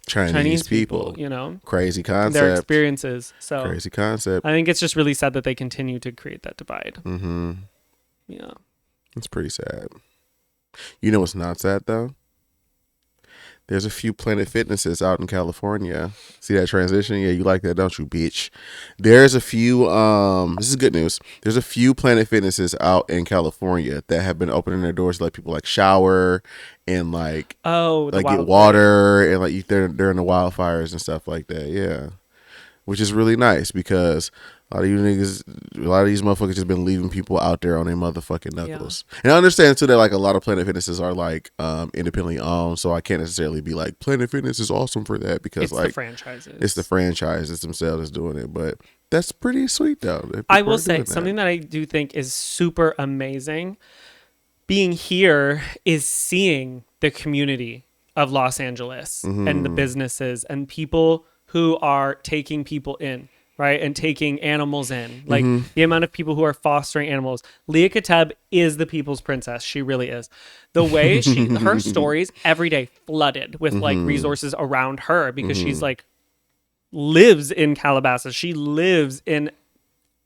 Chinese people, you know, crazy concept, their experiences. So crazy concept. I think it's just really sad that they continue to create that divide. Yeah, it's pretty sad. You know what's not sad though? There's a few Planet Fitnesses out in California. See that transition? Yeah, you like that, don't you, bitch? There's a few, this is good news. There's a few Planet Fitnesses out in California that have been opening their doors to let people like shower and like get water and like they're in the wildfires and stuff like that. Yeah. Which is really nice because a lot of these motherfuckers just been leaving people out there on their motherfucking knuckles. Yeah. And I understand too that like a lot of Planet Fitnesses are like independently owned, so I can't necessarily be like Planet Fitness is awesome for that because it's like the franchises. It's the franchises themselves that's doing it, but that's pretty sweet though. I will say something that I do think is super amazing being here is seeing the community of Los Angeles and the businesses and people who are taking people in, right? And taking animals in. Like the amount of people who are fostering animals. Leah Kateb is the people's princess. She really is. The way her stories every day flooded with like resources around her because she's like lives in Calabasas. She lives in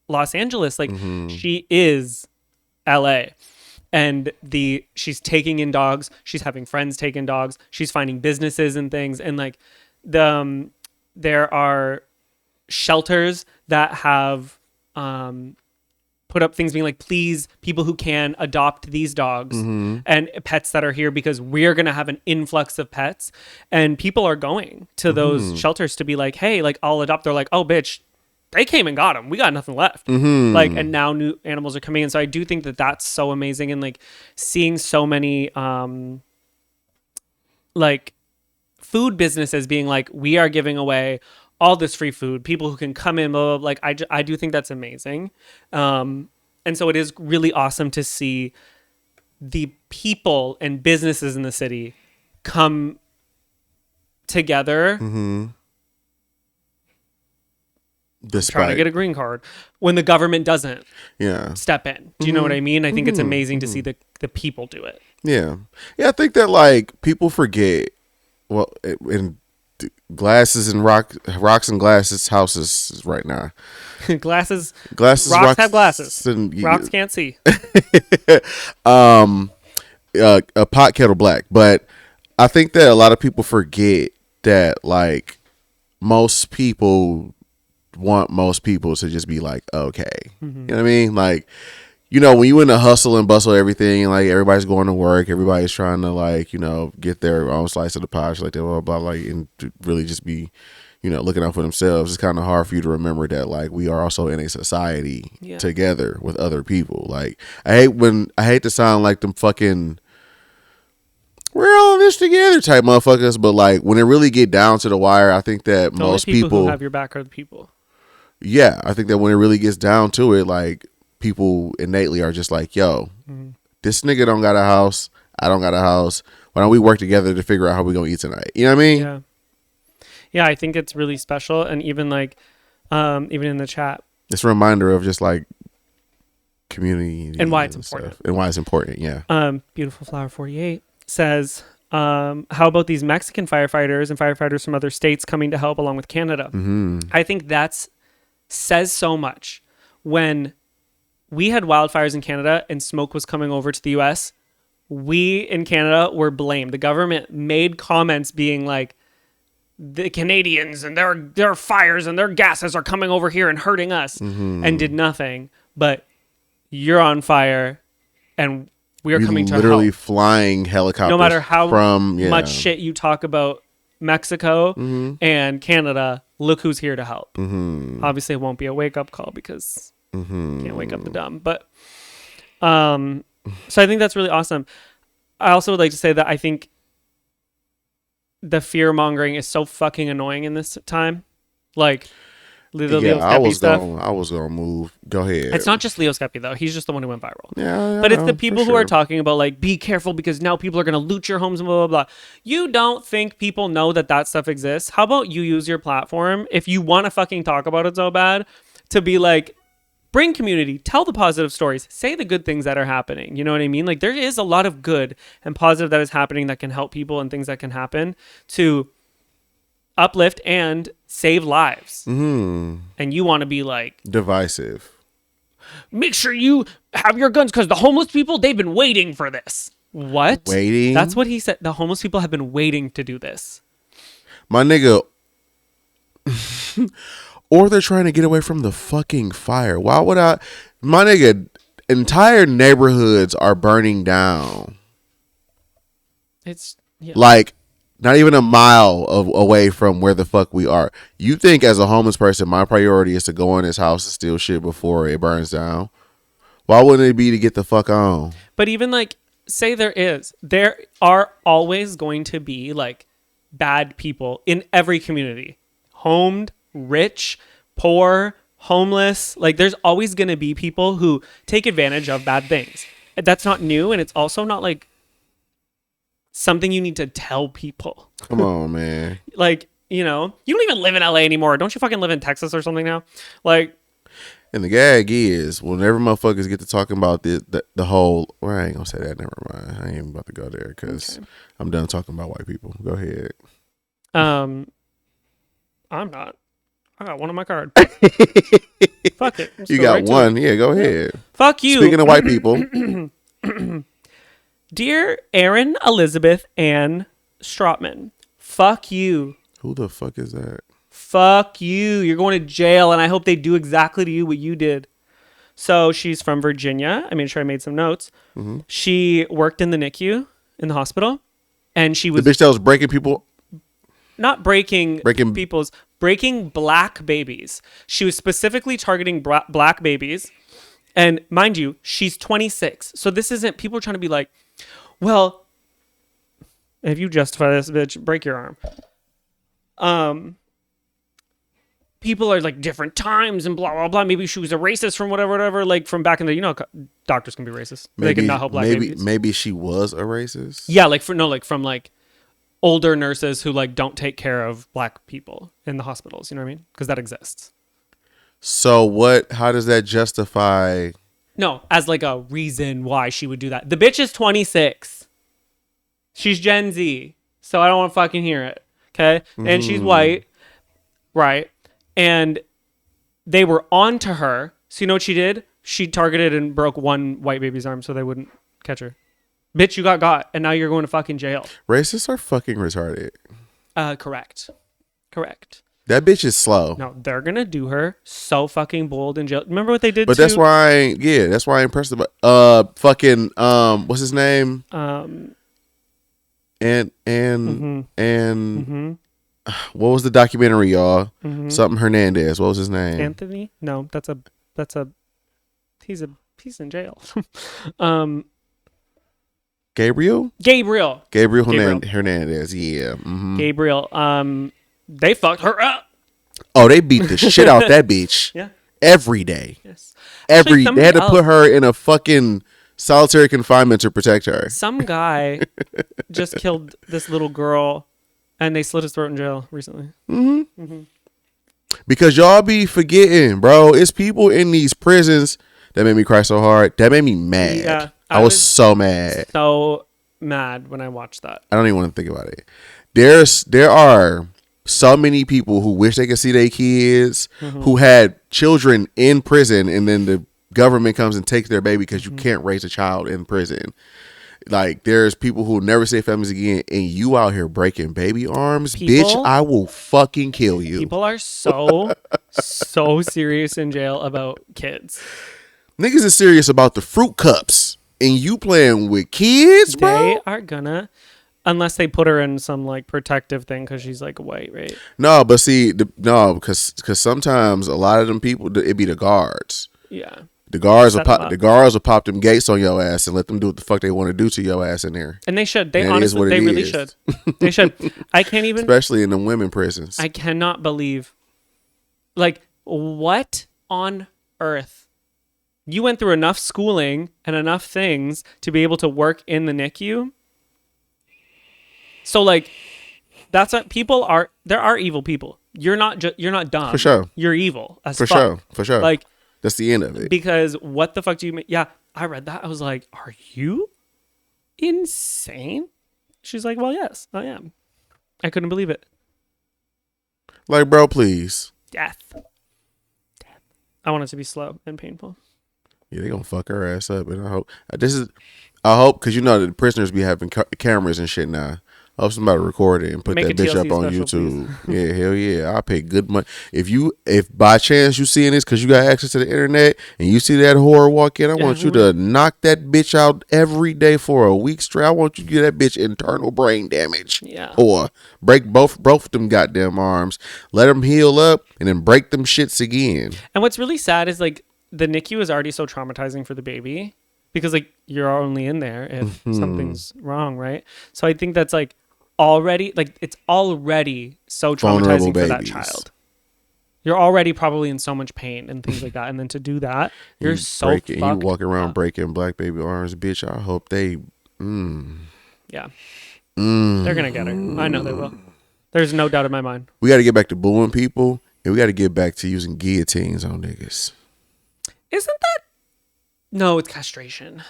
Los Angeles. Like she is LA. And she's taking in dogs. She's having friends take in dogs. She's finding businesses and things. And like there are shelters that have put up things being like, please, people who can adopt these dogs and pets that are here because we're going to have an influx of pets. And people are going to those shelters to be like, hey, like I'll adopt. They're like, oh, bitch, they came and got them. We got nothing left. Like, and now new animals are coming in. So I do think that that's so amazing. And like seeing so many like food businesses being like, we are giving away all this free food, people who can come in, blah, blah, blah. Like I do think that's amazing. And so it is really awesome to see the people and businesses in the city come together. Trying to get a green card when the government doesn't step in. Do you know what I mean? I think it's amazing to see the people do it. Yeah. I think that like people forget. Well, and glasses and rocks and glasses houses right now. Glasses. Rocks have glasses. and, Rocks can't see. A pot kettle black. But I think that a lot of people forget that like most people want most people to just be like okay. You know what I mean? Like, you know, when you in the hustle and bustle of everything, like everybody's going to work, everybody's trying to like, you know, get their own slice of the pie, like that, blah, blah, blah, like, and to really just be, you know, looking out for themselves. It's kind of hard for you to remember that like we are also in a society together with other people. Like I hate to sound like them fucking we're all in this together type motherfuckers, but like when it really get down to the wire, I think that The most only people people who have your back are the people. Yeah, I think that when it really gets down to it, like people innately are just like, yo, this nigga don't got a house. I don't got a house. Why don't we work together to figure out how we gonna eat tonight? You know what I mean? Yeah. Yeah, I think it's really special. And even like, even in the chat. It's a reminder of just like community. And why it's important. And why it's important, yeah. Beautiful Flower 48 says, how about these Mexican firefighters and firefighters from other states coming to help along with Canada? I think says so much. When we had wildfires in Canada and smoke was coming over to the US, we in Canada were blamed. The government made comments being like, the Canadians and their fires and their gases are coming over here and hurting us, and did nothing. But you're on fire and we are coming to literally help. Flying helicopters. No matter how much shit you talk about Mexico and Canada, look who's here to help. Obviously it won't be a wake-up call because can't wake up the dumb, but so I think that's really awesome. I also would like to say that I think the fear mongering is so fucking annoying in this time. Like Leo Skeppy stuff. I was gonna move. Go ahead. It's not just Leo Skeppy though. He's just the one who went viral. Yeah, but it's the people who are talking about like, be careful because now people are gonna loot your homes and blah blah blah. You don't think people know that stuff exists? How about you use your platform if you want to fucking talk about it so bad to be like, bring community, tell the positive stories, say the good things that are happening. You know what I mean? Like there is a lot of good and positive that is happening that can help people and things that can happen to uplift and save lives. And you want to be like divisive. Make sure you have your guns because the homeless people, they've been waiting for this. What? Waiting? That's what he said. The homeless people have been waiting to do this. My nigga. Or they're trying to get away from the fucking fire. Why would I? My nigga, entire neighborhoods are burning down. It's like not even a mile away from where the fuck we are. You think as a homeless person, my priority is to go in his house and steal shit before it burns down? Why wouldn't it be to get the fuck on? But even like, say there are always going to be like bad people in every community. Homed, rich, poor, homeless. Like there's always going to be people who take advantage of bad things. That's not new, and it's also not like something you need to tell people. Come on, man. Like, you know, you don't even live in LA anymore. Don't you fucking live in Texas or something now? Like, and the gag is whenever motherfuckers get to talking about the whole, well, I ain't gonna say that. Never mind. I ain't even about to go there because I'm done talking about white people. Go ahead. I'm not. I got one on my card. Fuck it. You got one. Yeah, go ahead. Fuck you. Speaking of white people. Dear Aaron Elizabeth Ann Strotman, fuck you. Who the fuck is that? Fuck you. You're going to jail, and I hope they do exactly to you what you did. So she's from Virginia. I made sure I made some notes. She worked in the NICU in the hospital, and she was the bitch that was breaking people. Not breaking people's, breaking black babies. She was specifically targeting black babies. And mind you, she's 26. So this isn't, people are trying to be like, well, if you justify this bitch, break your arm. People are like different times and blah, blah, blah. Maybe she was a racist from whatever, like from back in the, you know, doctors can be racist. They can not help black babies. Maybe she was a racist. Yeah, like from older nurses who like don't take care of black people in the hospitals. You know what I mean? Because that exists. So how does that justify? No, as like a reason why she would do that. The bitch is 26. She's Gen Z. So I don't want to fucking hear it. Okay. And she's white. Right. And they were on to her. So you know what she did? She targeted and broke one white baby's arm so they wouldn't catch her. Bitch, you got. And now you're going to fucking jail. Racists are fucking retarded. Correct. That bitch is slow. No, they're going to do her so fucking bold in jail. Remember what they did But that's why, that's why I'm impressed about, what's his name? What was the documentary, y'all? Something Hernandez. What was his name? Anthony? No, he's in jail. Gabriel Hernandez. Yeah. Gabriel. They fucked her up. Oh, they beat the shit out that bitch. Yeah. Every day. Yes. They had to put her in a fucking solitary confinement to protect her. Some guy just killed this little girl, and they slit his throat in jail recently. Because y'all be forgetting, bro. It's people in these prisons that made me cry so hard. That made me mad. Yeah, I was so mad. So mad when I watched that. I don't even want to think about it. There are so many people who wish they could see their kids, who had children in prison, and then the government comes and takes their baby because you can't raise a child in prison. Like, there's people who will never see families again, and you out here breaking baby arms. Bitch, I will fucking kill you. People are so serious in jail about kids. Niggas is serious about the fruit cups, and you playing with kids, bro? They are gonna, unless they put her in some like protective thing because she's like white, right? No, but see, because sometimes a lot of them people, it be the guards. Yeah. The guards will pop them gates on your ass and let them do what the fuck they want to do to your ass in there. And they should. They honestly, they really should. They should. I can't even. Especially in the women prisons. I cannot believe. Like, what on earth? You went through enough schooling and enough things to be able to work in the NICU. So like, that's what people are. There are evil people. You're not dumb. For sure. You're evil as fuck. For sure. Like, that's the end of it. Because what the fuck do you mean? Yeah, I read that. I was like, are you insane? She's like, well, yes, I am. I couldn't believe it. Like, bro, please. Death. I want it to be slow and painful. Yeah, they gonna fuck her ass up, and I hope because you know the prisoners be having cameras and shit now. I hope somebody record it and put that bitch up on YouTube. Yeah, hell yeah, I'll pay good money. If by chance you seeing this because you got access to the internet and you see that whore walk in, I want you to knock that bitch out every day for a week straight. I want you to get that bitch internal brain damage. Yeah. Or break both of them goddamn arms, let them heal up, and then break them shits again. And what's really sad is like the NICU is already so traumatizing for the baby because like you're only in there if something's wrong, right? So I think that's like already like it's already so traumatizing for that child. You're already probably in so much pain and things like that, and then to do that, you're so fucked. You walk around breaking black baby arms, bitch. I hope they. Yeah, they're gonna get her. I know they will. There's no doubt in my mind. We got to get back to booing people, and we got to get back to using guillotines on niggas. Isn't that? No, it's castration.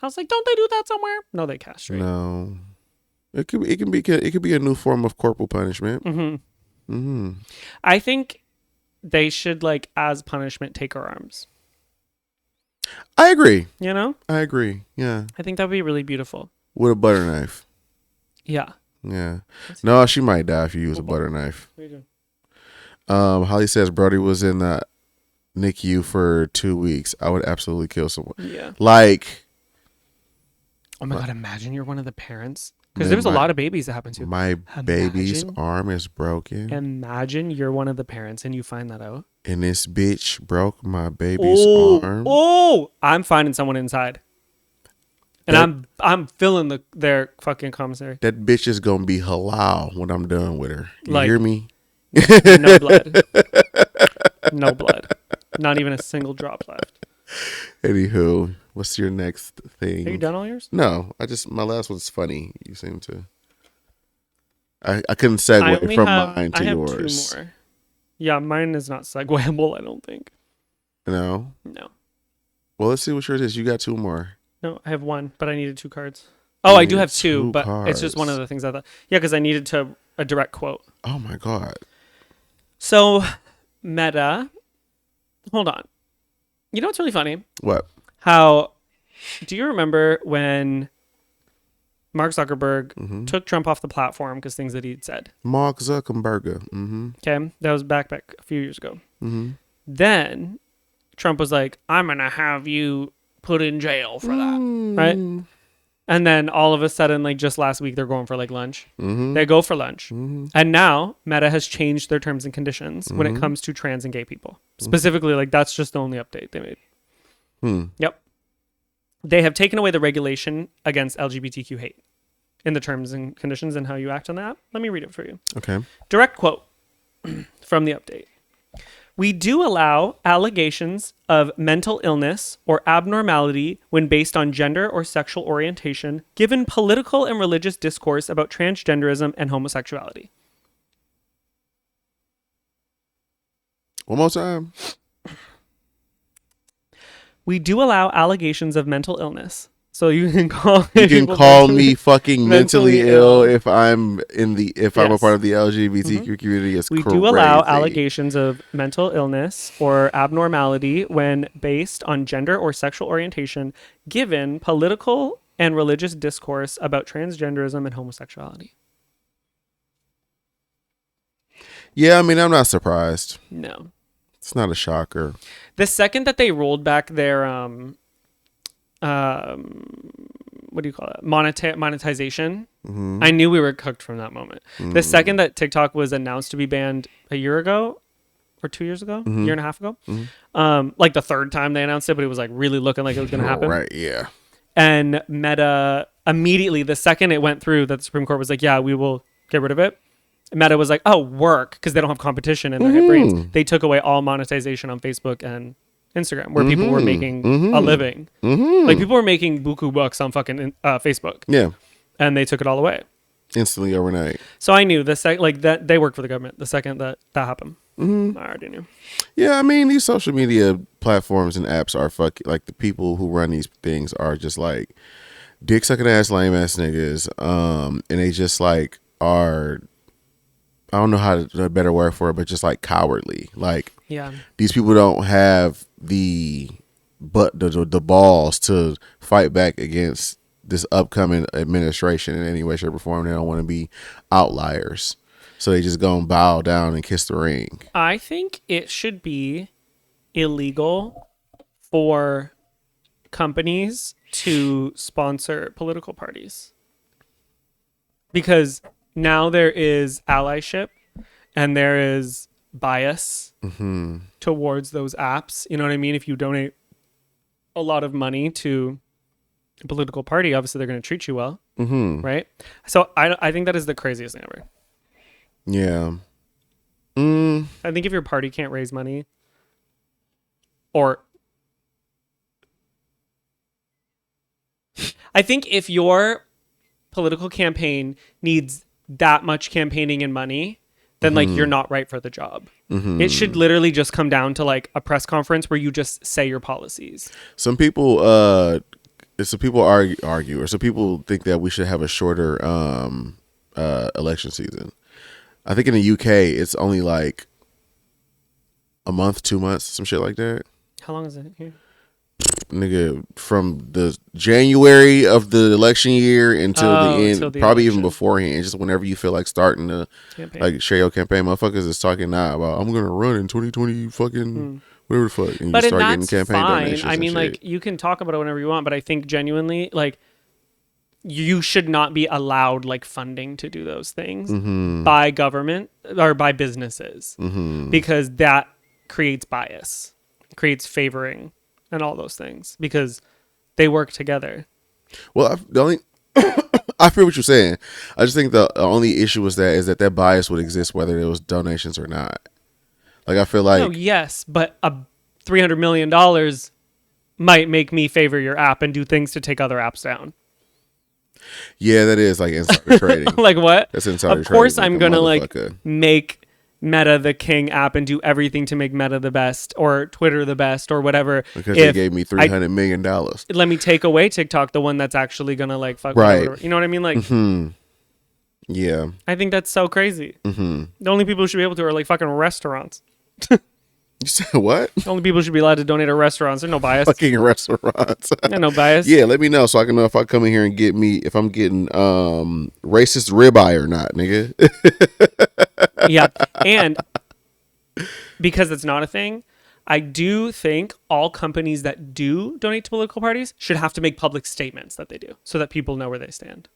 I was like, don't they do that somewhere? No, they castrate. No. It could be a new form of corporal punishment. I think they should like as punishment take her arms. I agree. You know? I agree. Yeah. I think that would be really beautiful. With a butter knife. Yeah. Yeah. No, she might die if you use a butter knife. What are you doing? Holly says Brody was in the NICU for 2 weeks. I would absolutely kill someone. Yeah. Like. Oh my God! Imagine you're one of the parents. Because there's a lot of babies that happen to. My baby's arm is broken. Imagine you're one of the parents and you find that out. And this bitch broke my baby's arm. Oh, I'm finding someone inside. And I'm filling their fucking commissary. That bitch is gonna be halal when I'm done with her. You hear me? No blood. No blood. Not even a single drop left. Anywho, what's your next thing? Are you done all yours? No, my last one's funny. You seem to. I couldn't segue from mine to yours. I have 2 more. Yeah, mine is not segueable, I don't think. No? No. Well, let's see what yours is. You got 2 more. No, I have 1, but I needed 2 cards. Oh, I do have 2, but cards. It's just one of the things I thought. Yeah, because I needed to a direct quote. Oh my God. So Meta, hold on. You know what's really funny? What? How, do you remember when Mark Zuckerberg took Trump off the platform because things that he'd said? Mark Zuckerberg. Mm-hmm. Okay. That was back a few years ago. Mm-hmm. Then Trump was like, I'm going to have you put in jail for that. Right? And then all of a sudden, like just last week, they're going for like lunch. Mm-hmm. They go for lunch. Mm-hmm. And now Meta has changed their terms and conditions when it comes to trans and gay people. Specifically, like that's just the only update they made. Yep. They have taken away the regulation against LGBTQ hate in the terms and conditions and how you act on that. Let me read it for you. Okay. Direct quote from the update. We do allow allegations of mental illness or abnormality when based on gender or sexual orientation, given political and religious discourse about transgenderism and homosexuality. One more time. We do allow allegations of mental illness. So you can call me fucking mentally ill if I'm I'm a part of the LGBTQ community. It's we crazy. do allow allegations of mental illness or abnormality when based on gender or sexual orientation, given political and religious discourse about transgenderism and homosexuality. Yeah, I mean, I'm not surprised. No. It's not a shocker. The second that they rolled back their what do you call it? Monetization. I knew we were cooked from that moment. The second that TikTok was announced to be banned a year ago or 2 years ago, year and a half ago, like the third time they announced it, but it was like really looking like it was going to happen. Right. Yeah. And Meta immediately, the second it went through, that the Supreme Court was like, yeah, we will get rid of it. Meta was like, oh, work, because they don't have competition in their hit brains. They took away all monetization on Facebook and Instagram, where people were making a living. Like people were making buku bucks on fucking Facebook. Yeah. And they took it all away. Instantly overnight. So I knew that they worked for the government the second that happened. I already knew. Yeah, I mean, these social media platforms and apps are fucking, like, the people who run these things are just like dick sucking ass, lame ass niggas. And they just like are, I don't know how to a better word for it, but just like cowardly. Like, yeah, these people don't have the balls to fight back against this upcoming administration in any way, shape, or form. They don't want to be outliers, so they just go and bow down and kiss the ring. I think it should be illegal for companies to sponsor political parties, because now there is allyship and there is bias towards those apps. You know what I mean? If you donate a lot of money to a political party, obviously they're going to treat you well, right? So I think that is the craziest thing ever. Yeah. I think if your party can't raise money, or I think if your political campaign needs that much campaigning and money, then like you're not right for the job. It should literally just come down to like a press conference where you just say your policies. Some people argue, or some people think that we should have a shorter election season. I think in the UK it's only like a month, 2 months, some shit like that. How long is it here? Nigga, from the January of the election year until the end, until the probably election. even beforehand, just whenever you feel like starting to Campaign. like share your campaign. Motherfuckers is talking now about, I'm gonna run in 2020 fucking whatever the fuck, and But you start that's getting campaign fine. donations. I mean, and like shit. you can talk about it whenever you want, but I think genuinely, like you should not be allowed like funding to do those things by government or by businesses, because that creates bias, creates favoring, and all those things, because they work together. Well, the only I feel what you're saying. I just think the only issue is that bias would exist whether it was donations or not. Like, I feel like, No, yes, but a $300 million might make me favor your app and do things to take other apps down. yeah, that is like insider trading. Like what? That's insider Of course, trading, I'm like a gonna like motherfucker. make Meta the king app and do everything to make Meta the best, or Twitter the best, or whatever. Because they gave me $300 million. Let me take away TikTok, the one that's actually gonna like fuck. Right. Whatever. You know what I mean? Like, Yeah. I think that's so crazy. Mm-hmm. The only people who should be able to are like fucking restaurants. You said what? The only people who should be allowed to donate are restaurants. There's no bias. Fucking restaurants. There's no bias. Yeah, let me know so I can know if I come in here and get me if I'm getting racist ribeye or not, nigga. Yeah. And because it's not a thing, I do think all companies that do donate to political parties should have to make public statements that they do so that people know where they stand.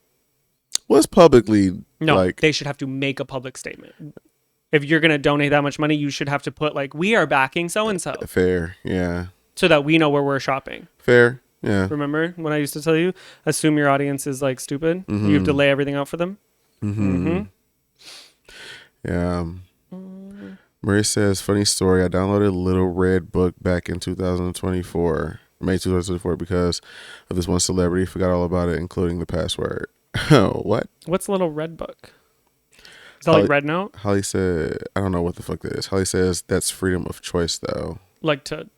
What's publicly No, like they should have to make a public statement. If you're going to donate that much money, you should have to put like, we are backing so-and-so fair, yeah. so that we know where we're shopping. Fair, yeah. Remember when I used to tell you, assume your audience is like stupid. You have to lay everything out for them. Yeah. Maria says, funny story. I downloaded Little Red Book back in May 2024, because of this one celebrity. Forgot all about it, including the password. Oh, what? What's Little Red Book? Is that like Red Note? Holly said, I don't know what the fuck that is. Holly says, that's freedom of choice, though. Like to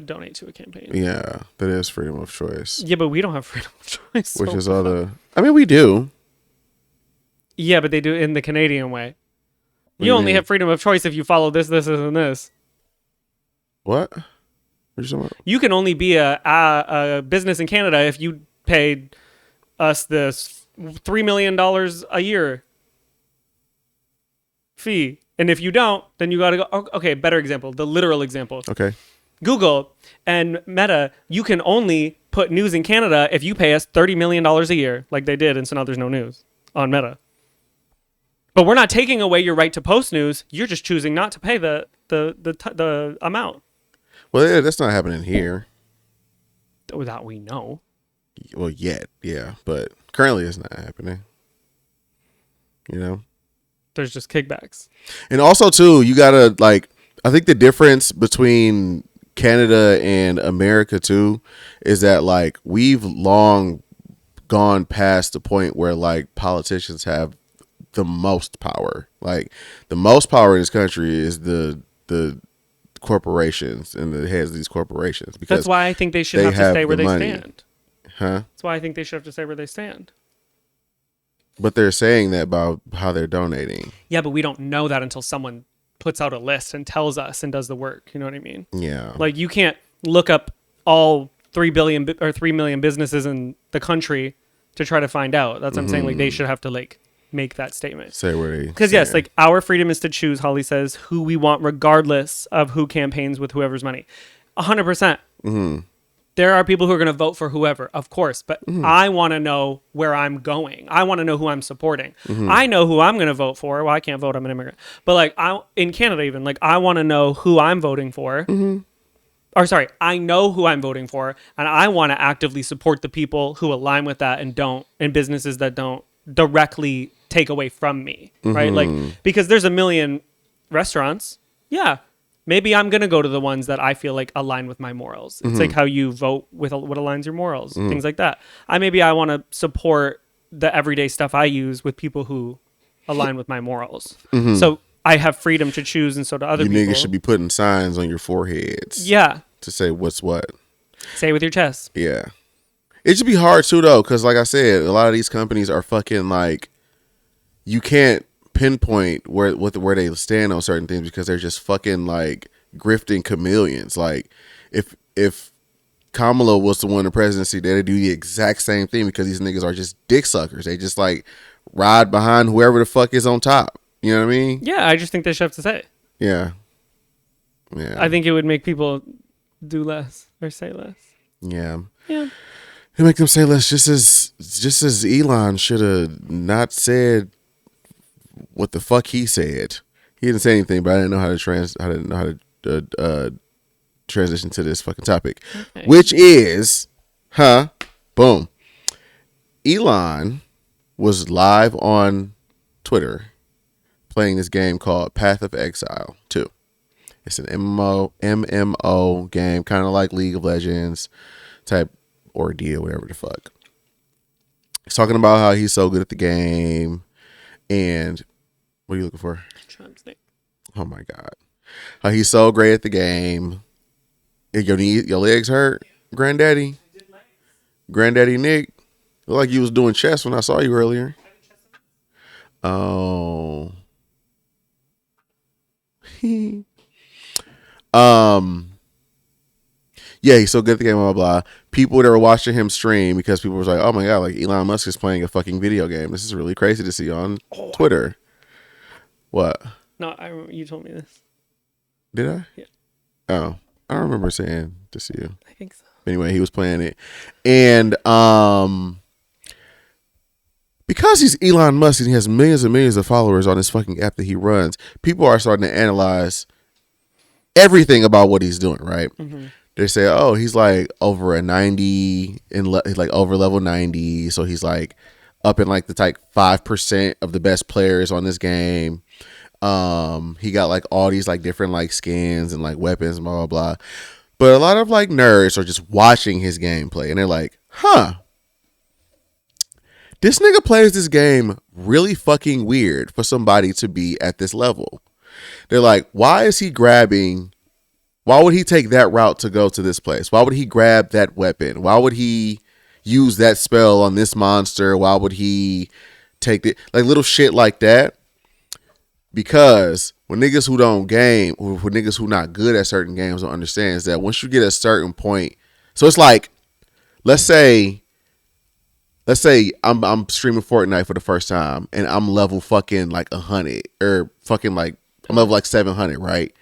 donate to a campaign. Yeah, that is freedom of choice. Yeah, but we don't have freedom of choice. Which is other. I mean, we do. Yeah, but they do it in the Canadian way. What do You you only mean? have freedom of choice if you follow this, and this. What? What are you talking about? You can only be a business in Canada if you paid us this $3 million a year fee. And if you don't, then you got to go. Okay, better example, the literal example. Okay. Google and Meta, you can only put news in Canada if you pay us $30 million a year, like they did, and so now there's no news on Meta. But we're not taking away your right to post news. You're just choosing not to pay the amount. Well, yeah, that's not happening here. That we know. Well, yet, yeah, but currently it's not happening. You know? There's just kickbacks. And also, too, you gotta, like, I think the difference between Canada and America, too, is that, like, we've long gone past the point where, like, politicians have the most power. Like, the most power in this country is the corporations and the heads of these corporations. Because that's why I think they should have to stay where they stand. Huh? That's why I think they should have to stay where they stand. But they're saying that about how they're donating. Yeah, but we don't know that until someone puts out a list and tells us and does the work. You know what I mean? Yeah. Like, you can't look up all 3 billion or 3 million businesses in the country to try to find out. That's what I'm saying. Like, they should have to, like, make that statement. Say where they. Because, yes, like, our freedom is to choose, Holly says, who we want regardless of who campaigns with whoever's money. 100%. Mm-hmm. There are people who are going to vote for whoever, of course, but I want to know where I'm going. I want to know who I'm supporting. I know who I'm going to vote for. Well, I can't vote. I'm an immigrant. But like in Canada, even, like, I want to know who I'm voting for. Or sorry, I know who I'm voting for, and I want to actively support the people who align with that and businesses that don't directly take away from me, right? Like, because there's a million restaurants. Yeah. Maybe I'm going to go to the ones that I feel like align with my morals. It's like how you vote with what aligns your morals, things like that. I want to support the everyday stuff I use with people who align with my morals. So I have freedom to choose, and so do other people. You niggas should be putting signs on your foreheads. Yeah. To say what's what. Say it with your chest. Yeah. It should be hard too, though, because like I said, a lot of these companies are fucking like, you can't pinpoint where they stand on certain things because they're just fucking like grifting chameleons. Like, if Kamala was the one in the presidency, they'd do the exact same thing because these niggas are just dick suckers. They just like ride behind whoever the fuck is on top. You know what I mean? Yeah, I just think they should have to say. Yeah. I think it would make people do less or say less. Yeah. Yeah. It make them say less, just as Elon should have not said what the fuck he said. He didn't say anything, but I didn't know how to transition to this fucking topic, which is, boom. Elon was live on Twitter playing this game called Path of Exile 2. It's an MMO game, kind of like League of Legends type ordeal, whatever the fuck. He's talking about how he's so good at the game. And what are you looking for? Oh my God. How he's so great at the game. Your legs hurt, Granddaddy? Granddaddy Nick? Looked like you was doing chess when I saw you earlier. Oh. um. Yeah, he's so good at the game, blah, blah, blah. People that were watching him stream because people was like, oh my God, like Elon Musk is playing a fucking video game. This is really crazy to see on Twitter. What? No, you told me this. Did I? Yeah. Oh, I don't remember saying to see you. I think so. Anyway, he was playing it. And because he's Elon Musk and he has millions and millions of followers on this fucking app that he runs, people are starting to analyze everything about what he's doing, right? Mm-hmm. They say, oh, he's like over a 90 he's like over level 90. So he's like up in like the type 5% of the best players on this game. He got like all these like different like skins and like weapons, blah, blah, blah. But a lot of like nerds are just watching his gameplay and they're like, huh, this nigga plays this game really fucking weird for somebody to be at this level. They're like, why would he take that route to go to this place? Why would he grab that weapon? Why would he use that spell on this monster? Why would he take it? Like little shit like that. Because when niggas who don't game, or when niggas who not good at certain games don't understand is that once you get a certain point, so it's like, let's say I'm streaming Fortnite for the first time and I'm level fucking like 100 or fucking like I'm level like 700, right?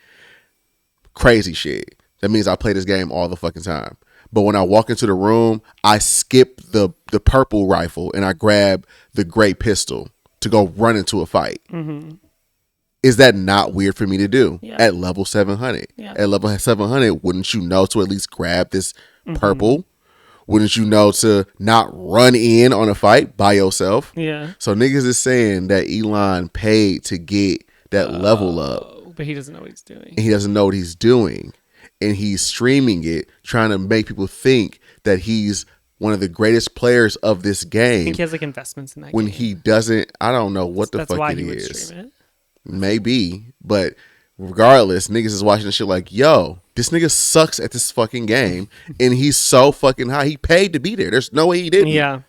Crazy shit. That means I play this game all the fucking time. But when I walk into the room, I skip the purple rifle and I grab the gray pistol to go run into a fight. Mm-hmm. Is that not weird for me to do at level 700? Yeah. At level 700, wouldn't you know to at least grab this purple? Wouldn't you know to not run in on a fight by yourself? Yeah. So niggas is saying that Elon paid to get that level up. But he doesn't know what he's doing. And he doesn't know what he's doing. And he's streaming it, trying to make people think that he's one of the greatest players of this game. I think he has like investments in that when game. he doesn't, I don't know what the That's fuck why it he is. would stream it. Maybe, but regardless, niggas is watching this shit like, yo, this nigga sucks at this fucking game, and he's so fucking high. He paid to be there. There's no way he didn't. Yeah.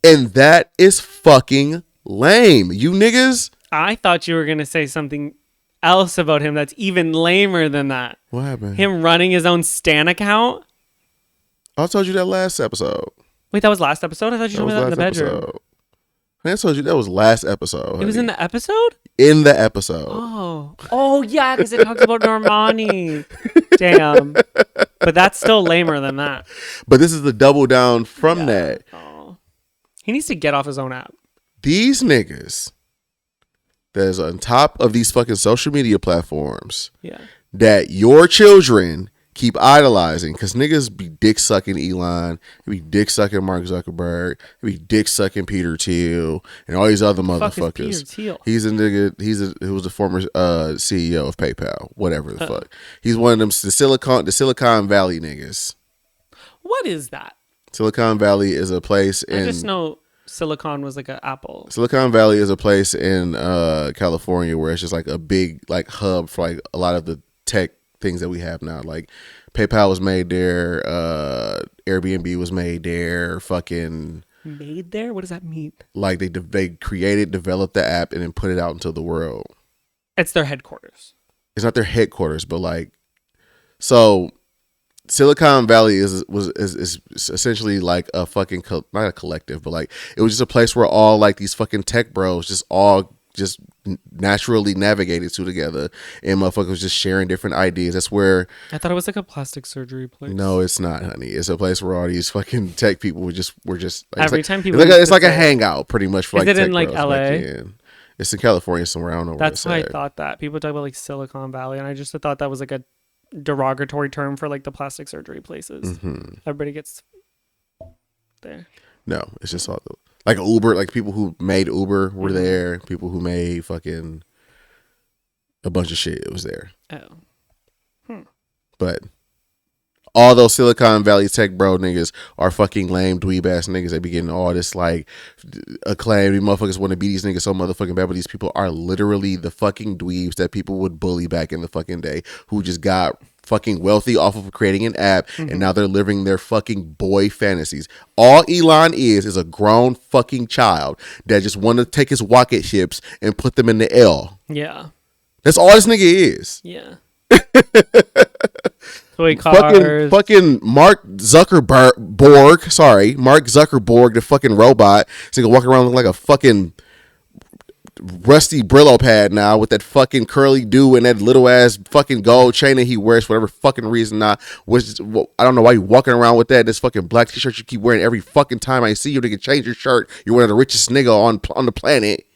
And that is fucking lame. You niggas. I thought you were going to say something else about him that's even lamer than that. What happened? Him running his own Stan account? I told you that last episode. Wait, that was last episode? I thought you told me that in the bedroom. Episode. I told you that was last episode. Honey. It was in the episode? In the episode. Oh yeah, because it talks about Normani. Damn. But that's still lamer than that. But this is the double down from that. Oh. He needs to get off his own app. These niggas that's on top of these fucking social media platforms that your children keep idolizing, because niggas be dick sucking Elon, they be dick sucking Mark Zuckerberg, they be dick sucking Peter Thiel, and all these other motherfuckers. Peter Thiel? He's a nigga. He was the former CEO of PayPal, whatever the fuck. He's one of them the Silicon Valley niggas. What is that? Silicon Valley is a place in. I just know Silicon was like an Apple. Silicon Valley is a place in California where it's just like a big like hub for like a lot of the tech things that we have now. Like PayPal was made there, Airbnb was made there, fucking made there. What does that mean? Like they created, developed the app, and then put it out into the world. It's their headquarters. It's not their headquarters, but like, so Silicon Valley is essentially like a fucking not a collective, but like it was just a place where all like these fucking tech bros just all just naturally navigated to together, and motherfuckers just sharing different ideas. That's where I thought it was like a plastic surgery place. No, it's not, honey. It's a place where all these fucking tech people were just like, every time people it's like a hangout pretty much for is like it tech in like bros LA? It's in California somewhere. I don't know. That's why I thought that people talk about like Silicon Valley, and I just thought that was like a derogatory term for like the plastic surgery places. Mm-hmm. Everybody gets there. No, it's just all like Uber, like people who made Uber were there. People who made fucking a bunch of shit, it was there. Oh. But all those Silicon Valley tech bro niggas are fucking lame dweeb ass niggas. They be getting all this like acclaim. These motherfuckers want to be these niggas so motherfucking bad, but these people are literally the fucking dweebs that people would bully back in the fucking day, who just got fucking wealthy off of creating an app, and now they're living their fucking boy fantasies. All Elon is a grown fucking child that just want to take his rocket ships and put them in the L. Yeah. That's all this nigga is. Yeah. Toy cars. Fucking Mark Zuckerberg. Sorry, Mark Zuckerberg, the fucking robot. So he can walk around looking like a fucking rusty Brillo pad now with that fucking curly do and that little ass fucking gold chain that he wears for whatever fucking reason now. I don't know why you walking around with that. This fucking black t-shirt you keep wearing every fucking time I see you. Nigga, change your shirt. You're one of the richest nigga on the planet.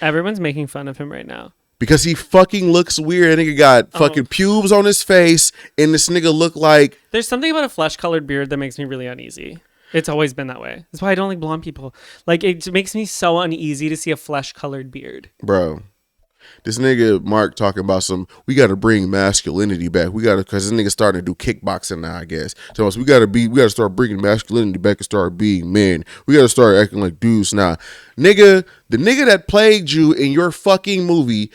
Everyone's making fun of him right now. Because he fucking looks weird. That nigga got fucking pubes on his face, and this nigga look like... There's something about a flesh-colored beard that makes me really uneasy. It's always been that way. That's why I don't like blonde people. Like, it makes me so uneasy to see a flesh-colored beard. Bro, this nigga Mark talking about we got to bring masculinity back. We got to, because this nigga starting to do kickboxing now, I guess. So we got to start bringing masculinity back and start being men. We got to start acting like dudes now. Nigga, the nigga that plagued you in your fucking movie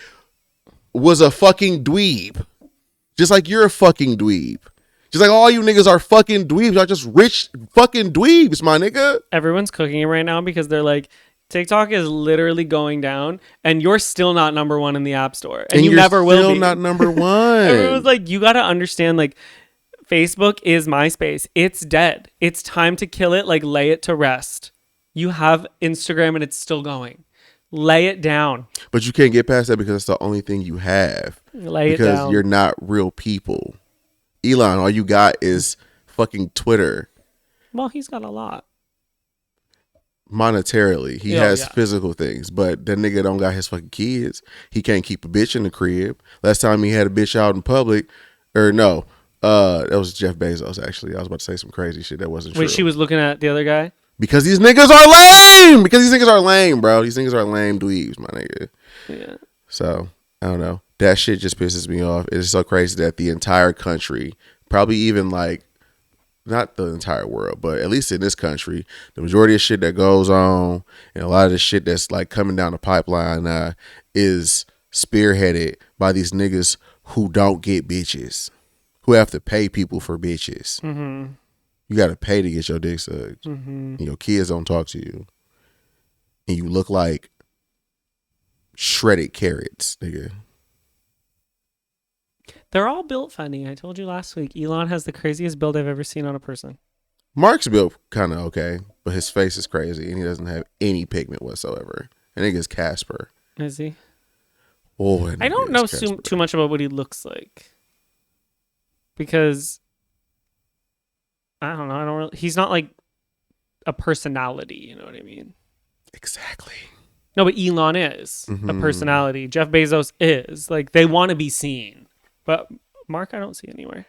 was a fucking dweeb. Just like you're a fucking dweeb. Just like all you niggas are fucking dweebs. Are just rich fucking dweebs, my nigga. Everyone's cooking it right now because they're like, TikTok is literally going down and you're still not number one in the app store. And you never will be. Still not number one. Everyone's like, you got to understand, like, Facebook is MySpace. It's dead. It's time to kill it. Like, lay it to rest. You have Instagram and it's still going. Lay it down. But you can't get past that because it's the only thing you have. Lay it down. Because you're not real people. Elon, all you got is fucking Twitter. Well, he's got a lot. Monetarily. He has physical things. But that nigga don't got his fucking kids. He can't keep a bitch in the crib. Last time he had a bitch out in public. Or no. That was Jeff Bezos, actually. I was about to say some crazy shit that wasn't true. Wait, she was looking at the other guy? Because these niggas are lame. Because these niggas are lame, bro. These niggas are lame dweebs, my nigga. Yeah. So, I don't know. That shit just pisses me off. It's so crazy that the entire country, probably even like, not the entire world, but at least in this country, the majority of shit that goes on and a lot of the shit that's like coming down the pipeline is spearheaded by these niggas who don't get bitches, who have to pay people for bitches. Mm-hmm. You got to pay to get your dick sucked. Mm-hmm. And your kids don't talk to you. And you look like shredded carrots, nigga. They're all built funny. I told you last week, Elon has the craziest build I've ever seen on a person. Mark's built kind of okay, but his face is crazy and he doesn't have any pigment whatsoever. I think it's Casper. Is he? Oh, I don't know too much about what he looks like. Because, I don't know. He's not like a personality, you know what I mean? Exactly. No, but Elon is a personality. Jeff Bezos is. Like, they want to be seen. But Mark, I don't see anywhere.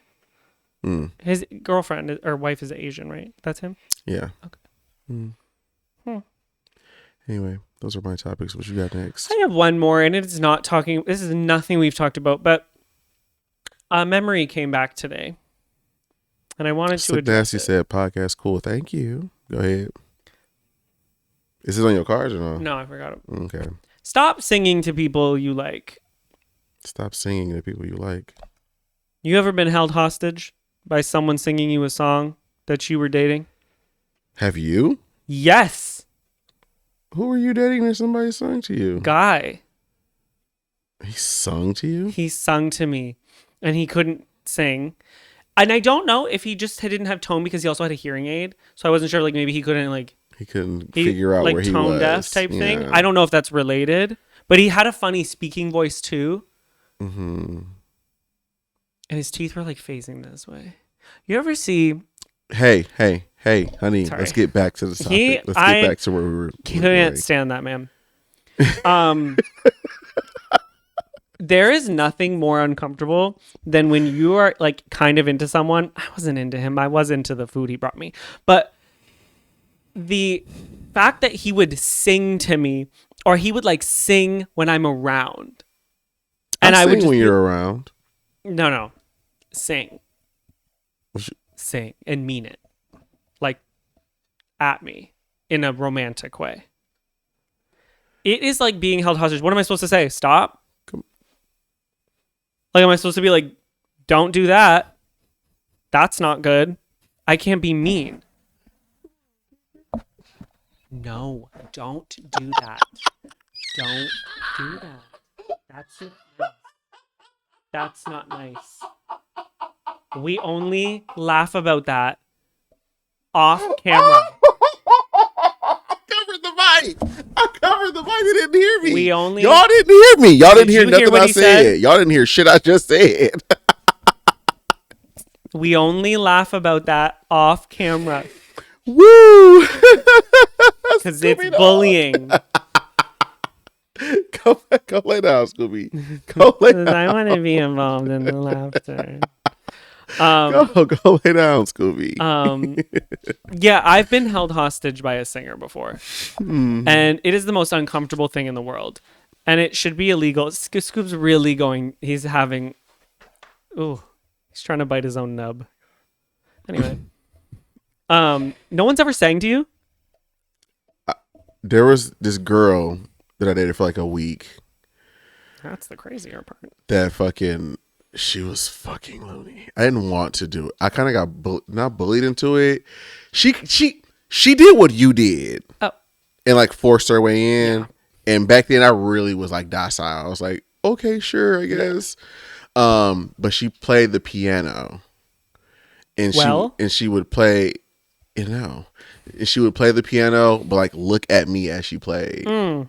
His girlfriend or wife is Asian, right? That's him? Yeah. Okay. Anyway, those are my topics. What you got next? I have one more, and it's not talking. This is nothing we've talked about, but a memory came back today. And I wanted to address it. Said podcast cool. Thank you. Go ahead. Is this on your cards or no? No, I forgot it. Okay. Stop singing to people you like. Stop singing to people you like. You ever been held hostage by someone singing you a song that you were dating? Have you? Yes. Who were you dating that somebody sung to you? Guy. He sung to you? He sung to me and he couldn't sing. And I don't know if he just didn't have tone because he also had a hearing aid. So I wasn't sure, like maybe he couldn't figure out like where he was. Like tone deaf type thing. I don't know if that's related. But he had a funny speaking voice too. Mm-hmm. And his teeth were like facing this way. You ever see... Hey, honey, sorry. Let's get back to the topic. Let's get back to where we were. Can't stand that man. There is nothing more uncomfortable than when you are like kind of into someone. I wasn't into him. I was into the food he brought me. But the fact that he would sing to me or he would like sing when I'm around. And I would just when you're around. No. Sing. Sing and mean it. Like at me in a romantic way. It is like being held hostage. What am I supposed to say? Stop? Like, am I supposed to be like, Don't do that. That's not good. I can't be mean. No, don't do that. Don't do that. That's not nice. We only laugh about that off camera. I covered the mic. They didn't hear me. Y'all didn't hear me. Y'all didn't hear nothing I said. Y'all didn't hear shit I just said. We only laugh about that off camera. Woo! Because it's bullying. Go lay down, Scooby. Go lay down. I want to be involved in the laughter. Go lay down, Scooby. Yeah, I've been held hostage by a singer before. And it is the most uncomfortable thing in the world. And it should be illegal. Scoop's really going, he's having, he's trying to bite his own nub. Anyway. No one's ever sang to you? There was this girl that I dated for like a week. That's the crazier part. She was fucking loony. I didn't want to do it. I kind of got not bullied into it. She did what you did. Oh. And like forced her way in. Yeah. And back then I really was like docile. I was like, okay, sure, I guess. But she played the piano. And she would play, and she would play the piano, but like look at me as she played. And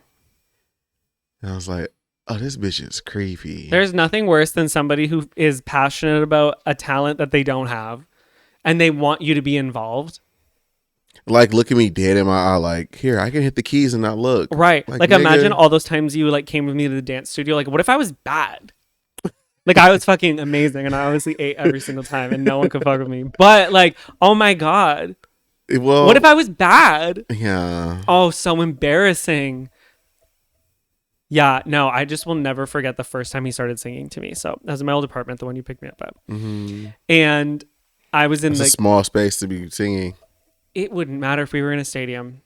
I was like, oh, this bitch is creepy. There's nothing worse than somebody who is passionate about a talent that they don't have and they want you to be involved. Like, look at me dead in my eye. Like, here, I can hit the keys and not look. Right. Like imagine all those times you like came with me to the dance studio. Like, what if I was bad? Like, I was fucking amazing and I obviously ate every single time and no one could fuck with me. But like, oh my God. Well, what if I was bad? Yeah. Oh, so embarrassing. Yeah, no, I just will never forget the first time he started singing to me. So that was in my old apartment, the one you picked me up at. Mm-hmm. And I was in a small space to be singing. It wouldn't matter if we were in a stadium.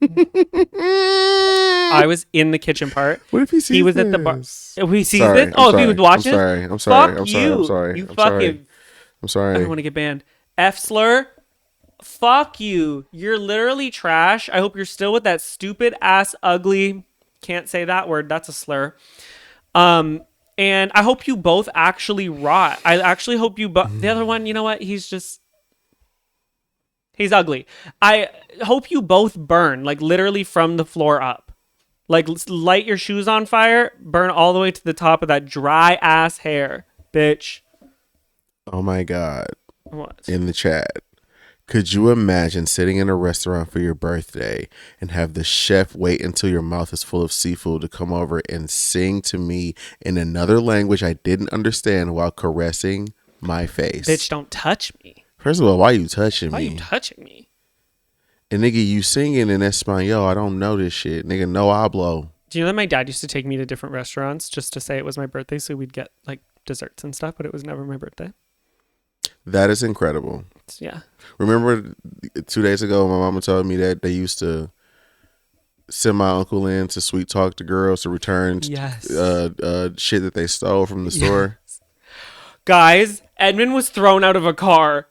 I was in the kitchen part. What if he sees was this? At the bar. If he sees this? Oh, if he would watch it? I'm sorry. I'm sorry. I'm sorry. I don't want to get banned. F slur. Fuck you. You're literally trash. I hope you're still with that stupid ass ugly. Can't say that word. That's a slur. And I hope you both actually rot. I actually hope you the other one, you know what? He's ugly. I hope you both burn, like literally from the floor up. Like light your shoes on fire, burn all the way to the top of that dry ass hair, bitch. Oh my God. What? In the chat. Could you imagine sitting in a restaurant for your birthday and have the chef wait until your mouth is full of seafood to come over and sing to me in another language I didn't understand while caressing my face? Bitch, don't touch me. First of all, why you touching me? Why you touching me? And nigga, you singing in Espanol. I don't know this shit. Nigga, no hablo. Do you know that my dad used to take me to different restaurants just to say it was my birthday so we'd get like desserts and stuff, but it was never my birthday? That is incredible. Yeah. Remember 2 days ago, my mama told me that they used to send my uncle in to sweet talk to girls to return shit that they stole from the store. Guys, Edmund was thrown out of a car.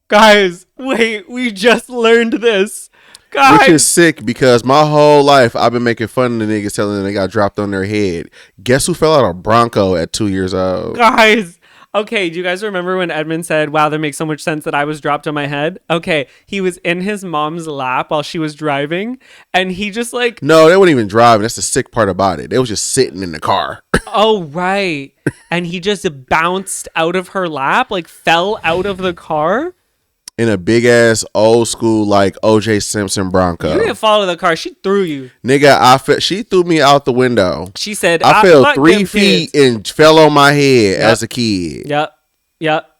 Guys, wait, we just learned this. Guys. Which is sick because my whole life I've been making fun of the niggas telling them they got dropped on their head. Guess who fell out of Bronco at 2 years old? Guys. Okay, do you guys remember when Edmund said, wow, that makes so much sense that I was dropped on my head? Okay, he was in his mom's lap while she was driving, and he just like... No, they weren't even driving. That's the sick part about it. They was just sitting in the car. Oh, right. And he just bounced out of her lap, like fell out of the car? In a big ass old school like OJ Simpson Bronco. You didn't fall out of the car. She threw you. Nigga, she threw me out the window. She said, I fell 3 feet and fell on my head as a kid. Yep.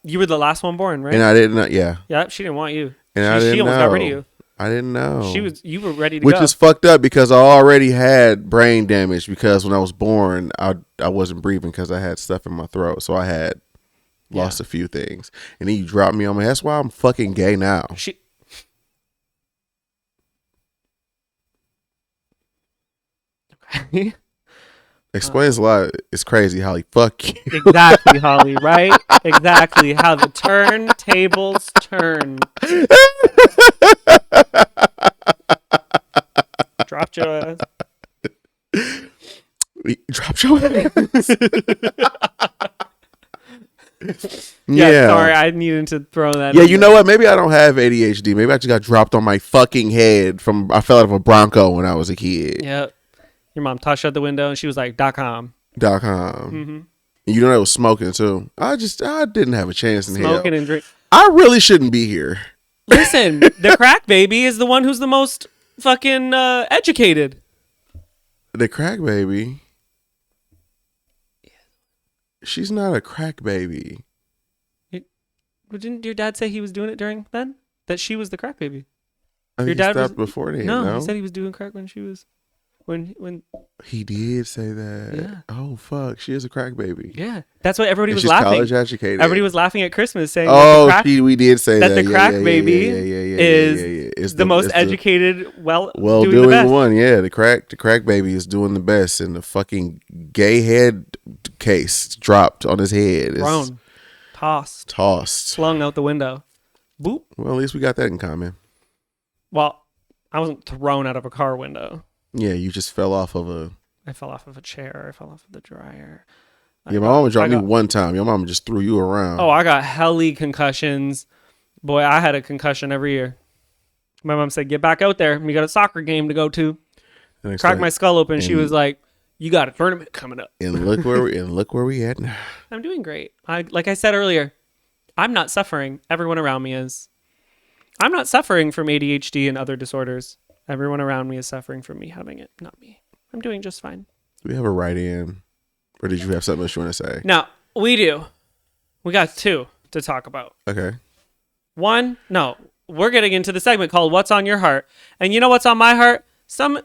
You were the last one born, right? And I didn't know. Yeah. Yep. She didn't want you. And she almost got rid of you. I didn't know. You were ready to Which go. is fucked up because I already had brain damage because when I was born, I wasn't breathing because I had stuff in my throat. So I had lost a few things. And then you dropped me on my head. That's why I'm fucking gay now. Okay. Explains a lot. It's crazy, Holly. Fuck you. Exactly, Holly, right? Exactly how the turntables turn. Dropped your ass. Drop your ass. Yeah, sorry, I needed to throw that. Yeah, in you there. know what? Maybe I don't have ADHD. Maybe I just got dropped on my fucking head from I fell out of a Bronco when I was a kid. Yeah, your mom tossed out the window and she was like, .com. .com. Mm-hmm. You know that was smoking too. I didn't have a chance in hell. Smoking and drink. I really shouldn't be here. Listen, the crack baby is the one who's the most fucking educated. The crack baby. She's not a crack baby. Didn't your dad say he was doing it during then? That she was the crack baby? I think Your he dad stopped before then. No, No, he said he was doing crack when she was when he did say that. Yeah. Oh fuck, she is a crack baby. yeah. That's why everybody And was she's laughing. college educated. Everybody was laughing at Christmas saying Oh, that we did say that that. the crack baby is It's the most educated, well doing the best. one. Yeah, the crack baby is doing the best, and the fucking gay head case dropped on his head. It's Thrown, tossed, slung out the window. Boop. Well, at least we got that in common. Well, I wasn't thrown out of a car window. Yeah, you just fell off of a. I fell off of a chair. I fell off of the dryer. Yeah, my mama dropped me one time. Your mama just threw you around. Oh, I got helly concussions. Boy, I had a concussion every year. My mom said, "Get back out there. We got a soccer game to go to." Cracked my skull open. She was like, "You got a tournament coming up." And look where we at now. I'm doing great. Like I said earlier, I'm not suffering. Everyone around me is. I'm not suffering from ADHD and other disorders. Everyone around me is suffering from me having it, not me. I'm doing just fine. Do we have a write-in? Or did you have something else you want to say? No, we do. We got two to talk about. Okay. We're getting into the segment called What's on Your Heart. And you know what's on my heart?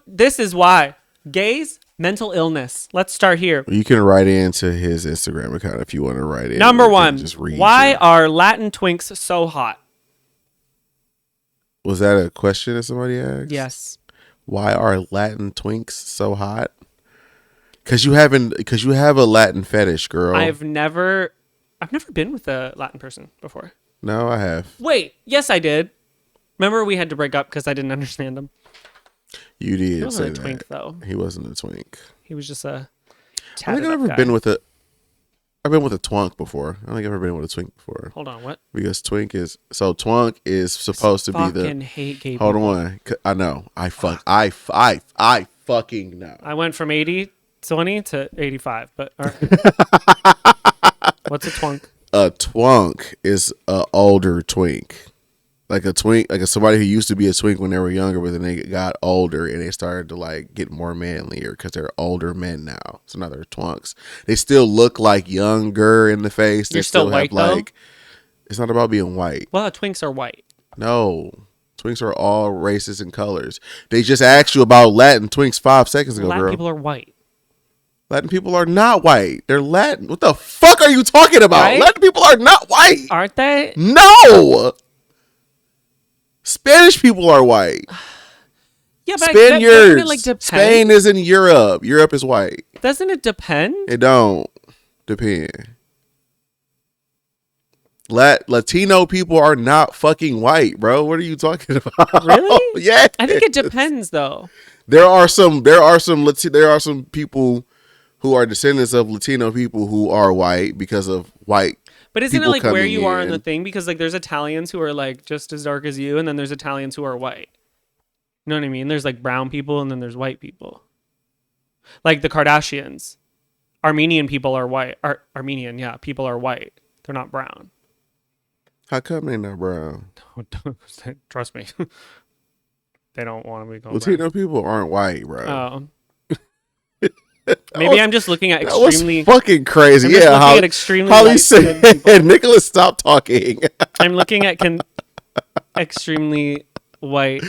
This is why. Gays, mental illness. Let's start here. You can write into his Instagram account if you want to write in. Number one, why are Latin twinks so hot? Was that a question that somebody asked? Yes. Why are Latin twinks so hot? Because you have a Latin fetish, girl. I've never been with a Latin person before. No, I have. Wait, yes, I did. Remember we had to break up because I didn't understand him. You did. He wasn't say a twink, that. though. He wasn't a twink. He was just a. I think I've never been with a. I've been with a twunk before. I don't think I've ever been with a twink before. Hold on, what? Because twink is supposed to be the. Fucking hate gay Hold people. on, I know. I fucking know. I went from 80-20 to 85, but all right. What's a twunk? A twunk is a older twink. Like a twink, like somebody who used to be a twink when they were younger, but then they got older and they started to like get more manlier because they're older men now. So now they're twunks. They still look like younger in the face. You're still white, though? It's not about being white. Well, twinks are white. No. Twinks are all races and colors. They just asked you about Latin twinks 5 seconds ago, Latin girl. people are white. Latin people are not white. They're Latin. What the fuck are you talking about? Right? Latin people are not white. Aren't they? No. Spanish people are white. Yeah, but Spaniards. doesn't it like depend? Spain is in Europe. Europe is white. Doesn't it depend? It don't depend. Latino people are not fucking white, bro. What are you talking about? Really? Yeah. I think it depends, though. There are some people who are descendants of Latino people who are white because of white. But isn't it people like where coming you are in in. the thing? Because like there's Italians who are like just as dark as you, and then there's Italians who are white. You know what I mean? There's like brown people, and then there's white people. Like the Kardashians. Armenian people are white. Armenian, yeah. People are white. They're not brown. How come they not brown? Trust me. They don't want to be called Latino people aren't white, bro. brown. Maybe I'm just looking at That was extremely... fucking crazy. I'm just Yeah, looking at extremely Holly light-skinned said, people. Nicholas, stop talking. I'm looking at extremely white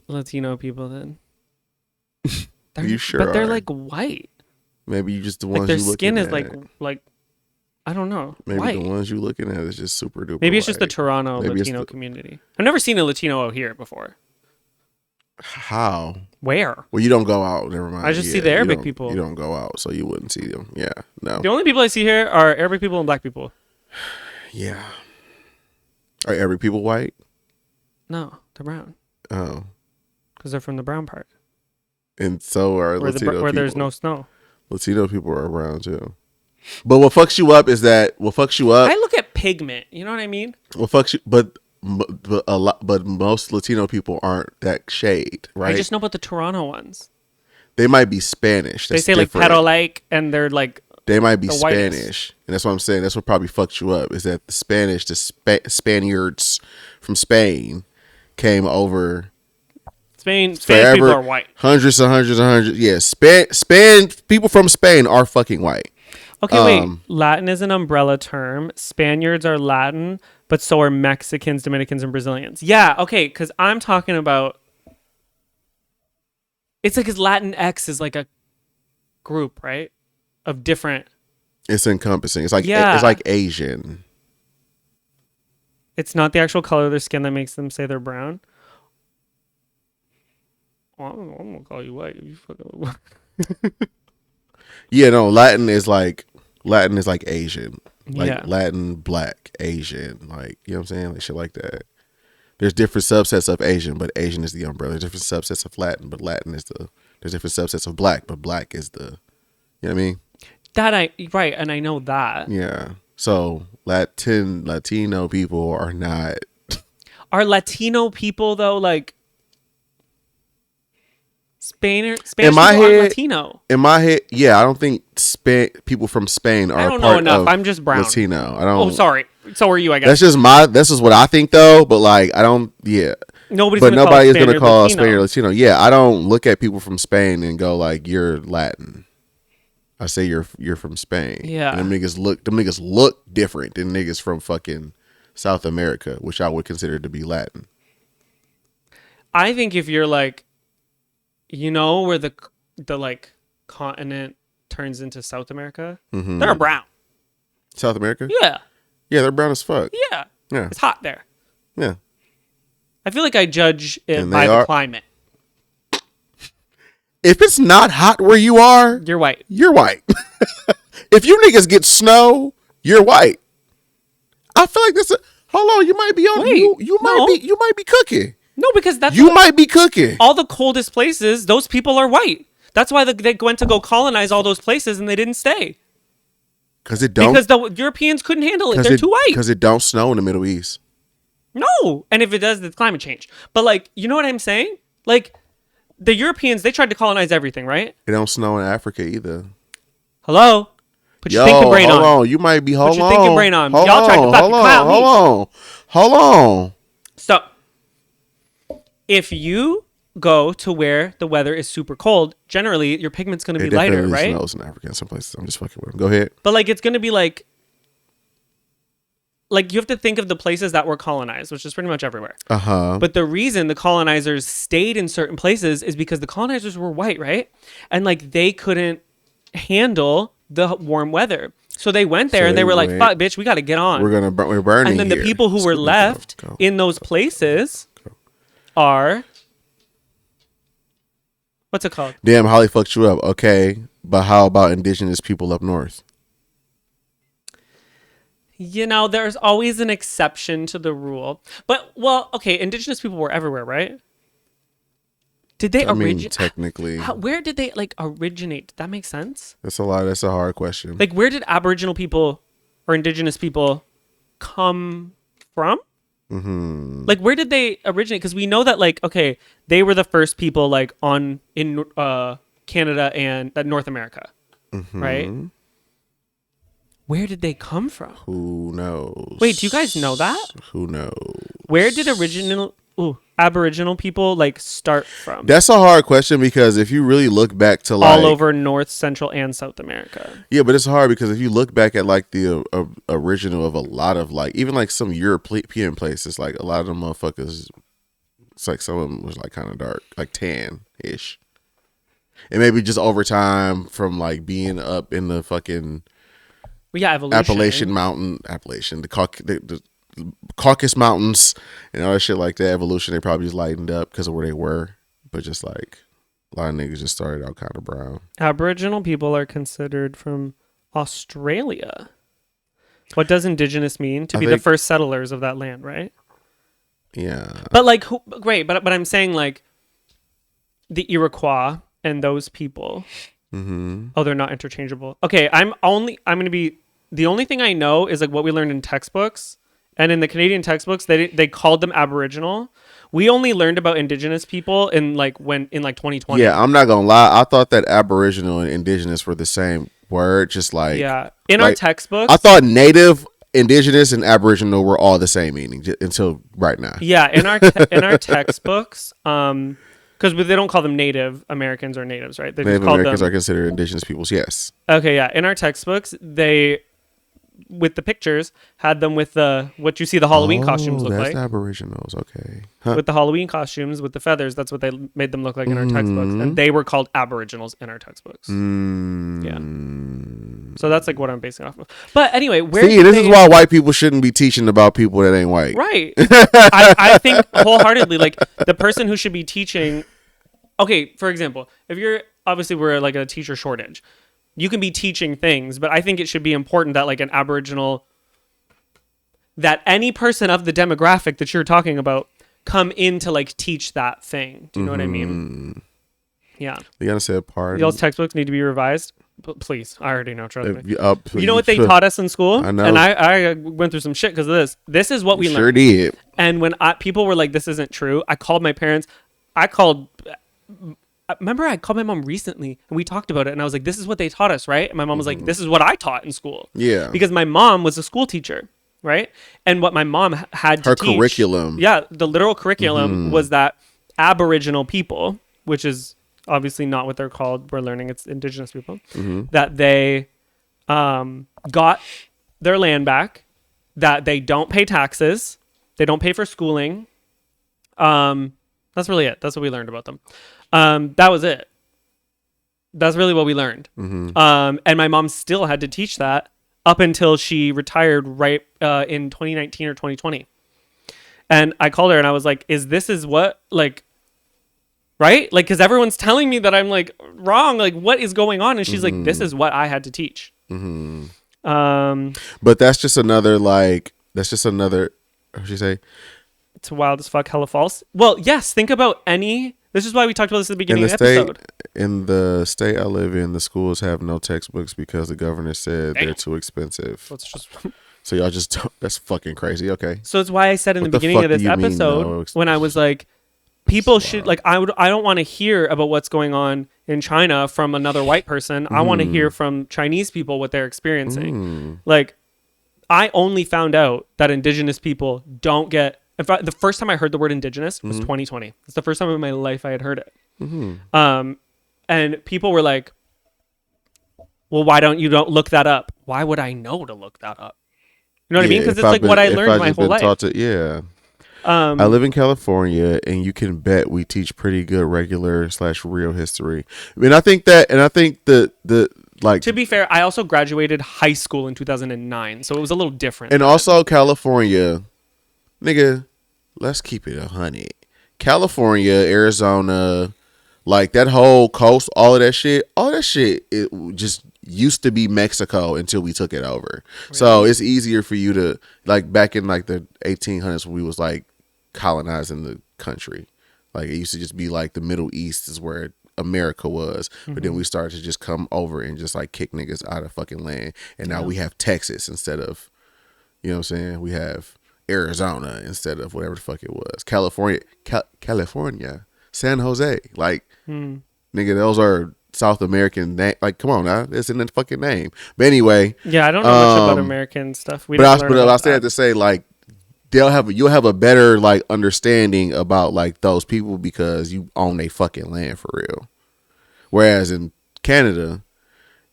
Latino people then. You sure But they're are. like white. Maybe you just the ones Like their you skin looking is at. like I don't know. Maybe white. the ones you looking at is just super duper Maybe it's just the white. Toronto Maybe it's Latino community. I've never seen a Latino out here before. How? Where? Well, you don't go out. Never mind. I just see the Arabic people. You don't go out, so you wouldn't see them. Yeah, no. The only people I see here are Arabic people and black people. Yeah. Are Arabic people white? No, they're brown. Oh. Because they're from the brown part. And so are where Latino people. Where there's no snow. Latino people are brown too. But what fucks you up is that I look at pigment. You know what I mean? What fucks you? But most Latino people aren't that shade, right? I just know about the Toronto ones. They might be Spanish. They say different. Like pedal like, and they're like. They might be Spanish, and that's what I'm saying. That's what probably fucks you up is that the Spanish, Spaniards from Spain, came over. Spanish people are white. Hundreds and hundreds and hundreds. Yeah, Spain people from Spain are fucking white. Okay, wait. Latin is an umbrella term. Spaniards are Latin, but so are Mexicans, Dominicans, and Brazilians. Yeah, okay, because I'm talking about. It's like his Latinx is like a group, right? Of different. It's encompassing. It's like Asian. It's not the actual color of their skin that makes them say they're brown. Well, I'm gonna call you white. You fucking. Yeah, no. Latin is like Asian, like yeah. Latin, black, Asian, like you know what I'm saying, like shit like that. There's different subsets of Asian, but Asian is the umbrella. There's different subsets of Latin, but Latin is the. There's different subsets of black, but black is the. You know what I mean? Right, and I know that. Yeah. So Latino people are not. Are Latino people though like? Spanish people are Latino. In my head, yeah, I don't think people from Spain are. I don't know enough. I'm just brown. Latino. I don't. Oh, sorry. So are you? I guess This is what I think though. But like, I don't. Yeah. Nobody is going to call Spain or Latino. Yeah, I don't look at people from Spain and go like, "You're Latin." I say you're from Spain. Yeah. And them niggas look different than niggas from fucking South America, which I would consider to be Latin. I think if you're like. You know where the like continent turns into South America? Mm-hmm. They're brown. South America? Yeah. Yeah, they're brown as fuck. Yeah. It's hot there. Yeah. I feel like I judge it by the climate. If it's not hot where you are, you're white. You're white. If you niggas get snow, you're white. I feel like hold on, you might be on. Wait, you might be cooking. No, because that's you might be cooking. All the coldest places, those people are white. That's why they went to go colonize all those places and they didn't stay. Because the Europeans couldn't handle it. They're too white. Because it don't snow in the Middle East. No, and if it does, it's climate change. But like, you know what I'm saying? Like, the Europeans, they tried to colonize everything, right? It don't snow in Africa either. Hello. Put your thinking brain on. Hold on. You might be. Put your thinking brain on. Y'all tried to fucking clown me. Hold on. So. If you go to where the weather is super cold, generally your pigment's going to be lighter, right? It snows in Africa in some places. I'm just fucking with them. Go ahead. But like, it's going to be like you have to think of the places that were colonized, which is pretty much everywhere. Uh-huh. But the reason the colonizers stayed in certain places is because the colonizers were white, right? And like they couldn't handle the warm weather. So they went there and they were like, fuck, bitch, we got to get on. We're burning. And then the people who were left in those places are what's it called? Damn, Holly fucked you up. Okay, but how about indigenous people up north? You know, there's always an exception to the rule. But well, okay, indigenous people were everywhere, right? Did they originate? Technically, where did they like originate? Did that make sense? That's a hard question. Like, where did Aboriginal people or indigenous people come from? Mm-hmm. Like, where did they originate? Because we know that, like, okay, they were the first people, like, in Canada and North America, right? Where did they come from? Who knows? Wait, do you guys know that? Who knows? Where did Aboriginal people like start from? That's a hard question because if you really look back to like all over North, Central, and South America. Yeah, but it's hard because if you look back at like the original of a lot of like even like some European places, like a lot of them motherfuckers, it's like some of them was like kind of dark, like tan-ish. And maybe just over time from like being up in the fucking evolution. The Caucasus Mountains and all that shit like that. Evolution, they probably just lightened up because of where they were. but just like a lot of niggas just started out kind of brown. Aboriginal people are considered from Australia. What does indigenous mean? To be the first settlers of that land, right? Yeah. But like, great. But I'm saying like the Iroquois and those people. Mm-hmm. Oh, they're not interchangeable. Okay, I'm going to be, the only thing I know is like what we learned in textbooks, and in the Canadian textbooks they called them Aboriginal. We only learned about indigenous people in like 2020. Yeah, I'm not gonna lie. I thought that Aboriginal and indigenous were the same word. Just like in our textbooks, I thought native, indigenous, and Aboriginal were all the same meaning until right now. Yeah, in our textbooks, because they don't call them Native Americans or natives, right? Native Americans are considered indigenous peoples. Yes. Okay, yeah. In our textbooks, they, with the pictures, had them with what you see the Halloween costumes look like. That's Aboriginals, okay. With the Halloween costumes, with the feathers, that's what they made them look like in our textbooks. And they were called Aboriginals in our textbooks. Yeah. So that's like what I'm basing off of. But anyway, this is why white people shouldn't be teaching about people that ain't white. Right. I think wholeheartedly, like the person who should be teaching, okay, for example, if you're, obviously we're like a teacher shortage. You can be teaching things, but I think it should be important that like an Aboriginal, that any person of the demographic that you're talking about come in to like teach that thing. Do you know what I mean? Yeah. You gotta say a part. Y'all's textbooks need to be revised. Please, I already know. Trust me. You know what they taught us in school? I know. And I went through some shit because of this. This is what we learned. Sure did. And when people were like, "This isn't true," I called my parents. Remember, I called my mom recently and we talked about it, and I was like, "This is what they taught us, right?" And my mom was like, "This is what I taught in school." Yeah. Because my mom was a school teacher, right? And what my mom had to teach, curriculum. Yeah, the literal curriculum was that Aboriginal people, which is obviously not what they're called. We're learning it's indigenous people, that they got their land back, that they don't pay taxes, they don't pay for schooling. That's really it. That's what we learned about them. That was it. That's really what we learned. And my mom still had to teach that up until she retired right in 2019 or 2020. And I called her and I was like, is what like, right? Like, because everyone's telling me that I'm like wrong. Like, what is going on? And she's like, this is what I had to teach. But that's just another, what should you say? It's wild as fuck, hella false. Well, yes, think about this is why we talked about this at the beginning of the episode. In the state I live in, the schools have no textbooks because the governor said they're too expensive. So y'all just don't, that's fucking crazy. Okay. So it's why I said in the beginning of this episode, when I was like, people should, like, I don't want to hear about what's going on in China from another white person. I want to hear from Chinese people what they're experiencing. Like, I only found out that indigenous people don't get, in fact, the first time I heard the word indigenous was 2020. It's the first time in my life I had heard it. And people were like, well, why don't you look that up? Why would I know to look that up? You know what I mean? Because it's like what I learned my whole life. I live in California, and you can bet we teach pretty good regular/real history. And I think the like, to be fair, I also graduated high school in 2009, so it was a little different. And also California, nigga, let's keep it 100. California, Arizona, like that whole coast, all that shit, it just used to be Mexico until we took it over. Really? So it's easier for you to, like, back in like the 1800s when we was like colonizing the country. Like, it used to just be like the Middle East is where America was, but then we started to just come over and just like kick niggas out of fucking land. And now we have Texas instead of, you know what I'm saying? We have Arizona instead of whatever the fuck it was. California, San Jose, like, nigga, those are South American like, come on now, it's in the fucking name. But anyway, yeah, I don't know much about American stuff. But I said to say, like, you'll have a better like understanding about like those people because you own their fucking land for real. Whereas in Canada,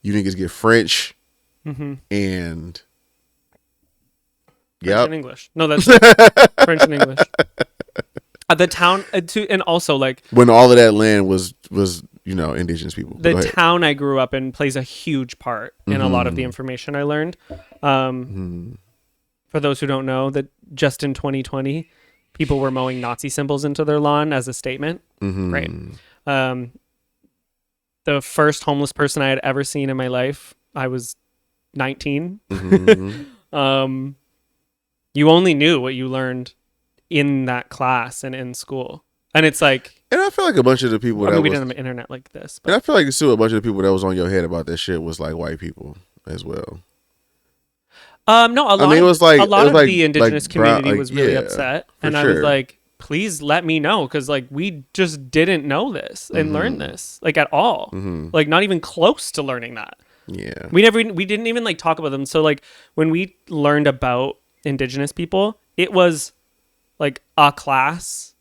you niggas get French and French and English. No, that's French and English. The town and also like when all of that land was indigenous people. The town I grew up in plays a huge part in a lot of the information I learned. For those who don't know, that just in 2020, people were mowing Nazi symbols into their lawn as a statement. Great. The first homeless person I had ever seen in my life, I was 19. You only knew what you learned in that class and in school. And it's like... And I feel like a bunch of the people we didn't have an internet like this. But. And I feel like still a bunch of the people that was on your head about that shit was like white people as well. No, a lot of the indigenous community was really upset. And I was like, please let me know. Because like we just didn't know this and learn this like at all. Like not even close to learning that. Yeah. We didn't even like talk about them. So like when we learned about indigenous people, it was like a class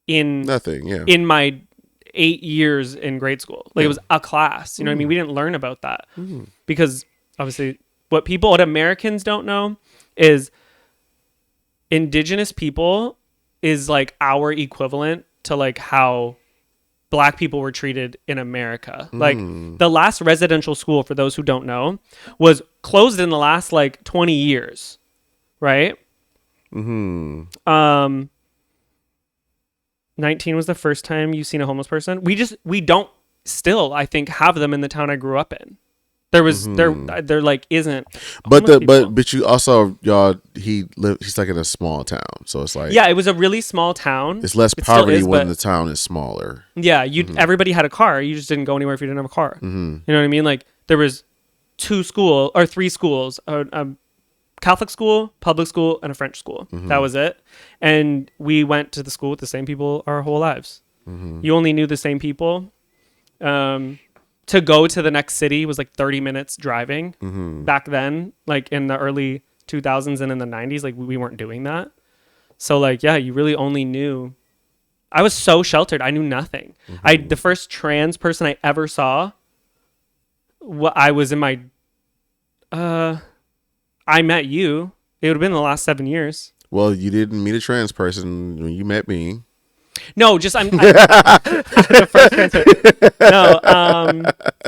in my 8 years in grade school. Like it was a class, you know what I mean? We didn't learn about that because obviously what Americans don't know is indigenous people is like our equivalent to like how Black people were treated in America. Like the last residential school, for those who don't know, was closed in the last like 20 years. Right? 19 was the first time you've seen a homeless person. We don't still, I think, have them in the town I grew up in. There like isn't. But you also he's like in a small town, so it's like it was a really small town. It's less poverty when the town is smaller. Yeah, everybody had a car. You just didn't go anywhere if you didn't have a car. You know what I mean? Like there was 3 schools, a Catholic school, public school, and a French school. That was it. And we went to the school with the same people our whole lives. You only knew the same people. To go to the next city was like 30 minutes driving. Back then, like in the early 2000s and in the 90s, like we weren't doing that. So like, yeah, you really only knew. I was so sheltered. I knew nothing. The first trans person I ever saw, I was in my... I met you. It would have been the last 7 years. Well, you didn't meet a trans person when you met me. No, just the first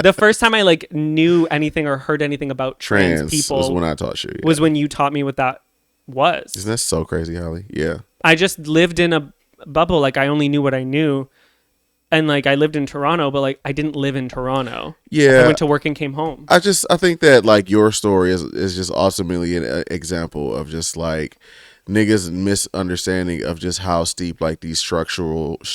the first time I like knew anything or heard anything about trans people was when I taught you. Was when you taught me what that was. Isn't that so crazy, Holly? Yeah. I just lived in a bubble. Like I only knew what I knew. And like I lived in Toronto, but like I didn't live in Toronto. Yeah, I went to work and came home. I think that like your story is just ultimately an example of just like niggas' misunderstanding of just how steep like these structural like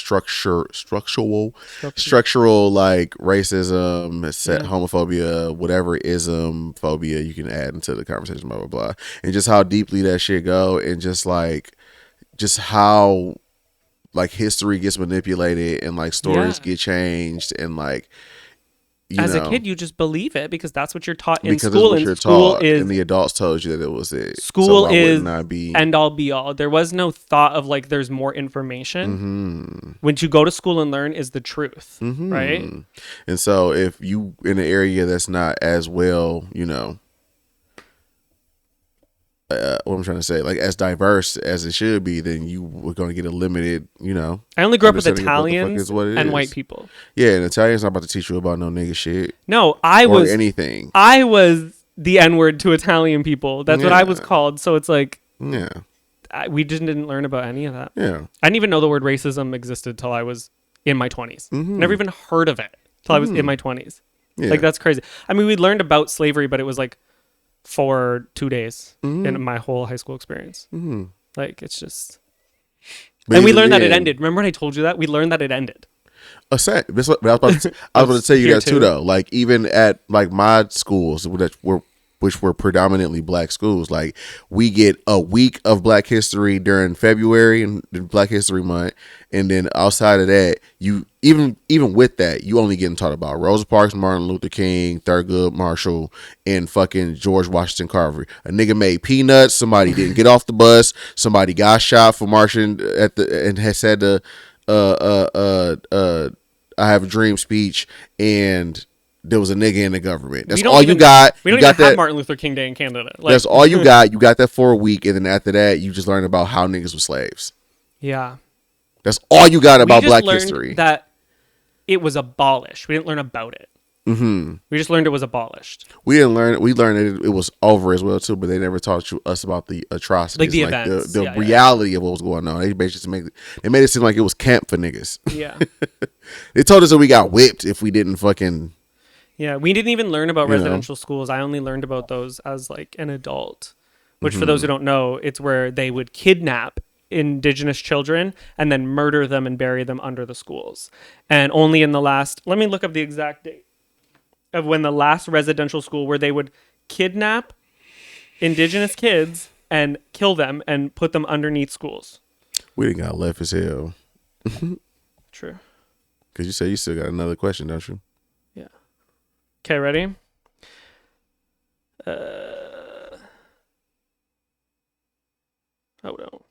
racism, homophobia, whatever ism phobia you can add into the conversation, blah blah blah, and just how deeply that shit go, and just how like history gets manipulated and like stories get changed, and like as a kid you just believe it because that's what you're taught in school, and school is, and the adults told you that it was it. School is end all be all. There was no thought of like there's more information. When you go to school and learn is the truth, right? And so if you in an area that's not as well, what I'm trying to say, like as diverse as it should be, then you were going to get a limited, I only grew up with Italians and white people. Yeah, and Italians not about to teach you about no nigga shit. No, I was anything. I was the N-word to Italian people. That's what I was called. So it's like, we just didn't learn about any of that. Yeah, I didn't even know the word racism existed till I was in my 20s. Never even heard of it till I was in my 20s. Yeah. Like that's crazy. I mean, we learned about slavery, but it was like for 2 days in my whole high school experience. Like it's just, and we learned that it ended. Remember when I told you that we learned that it ended? But I was about to tell you that too, though. Like even at like my schools, which were predominantly black schools, like we get a week of Black History during February and Black History Month, and then outside of that, you even with that, you only getting taught about Rosa Parks, Martin Luther King, Thurgood Marshall, and fucking George Washington Carver. A nigga made peanuts. Somebody didn't get off the bus. Somebody got shot for marching and had said the I have a dream speech, and there was a nigga in the government. That's all you got. We don't even have Martin Luther King Day in Canada. Like, that's all you got. You got that for a week, and then after that, you just learned about how niggas were slaves. Yeah. That's all you got about Black history. That it was abolished. We didn't learn about it. Mm-hmm. We just learned it was abolished. We didn't learn. We learned it was over as well too, but they never taught us about the atrocities, Like the events. the reality of what was going on. They basically made it seem like it was camp for niggas. Yeah. They told us that we got whipped if we didn't fucking. Yeah, we didn't even learn about residential schools. I only learned about those as like an adult, which for those who don't know, it's where they would kidnap indigenous children and then murder them and bury them under the schools. And only in the last, let me look up the exact date of when the last residential school where they would kidnap indigenous kids and kill them and put them underneath schools. We didn't got left as hell. True. Because you say you still got another question, don't you? Yeah. Okay, ready? Oh no.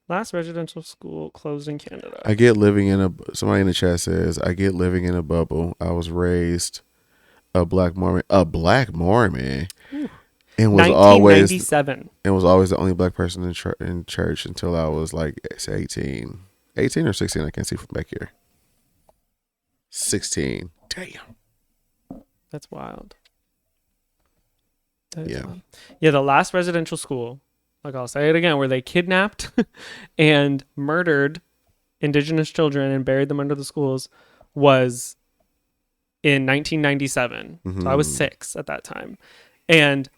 Last residential school closed in Canada. I get living in a. Somebody in the chat says, "I get living in a bubble. I was raised a black Mormon. A black Mormon, and was always 1997. And was always the only black person in church until I was like 18 or 16. I can't see from back here. 16. Damn. That's wild. Yeah. Wild. Yeah, the last residential school, like I'll say it again, where they kidnapped and murdered indigenous children and buried them under the schools was in 1997. Mm-hmm. So I was 6 at that time. And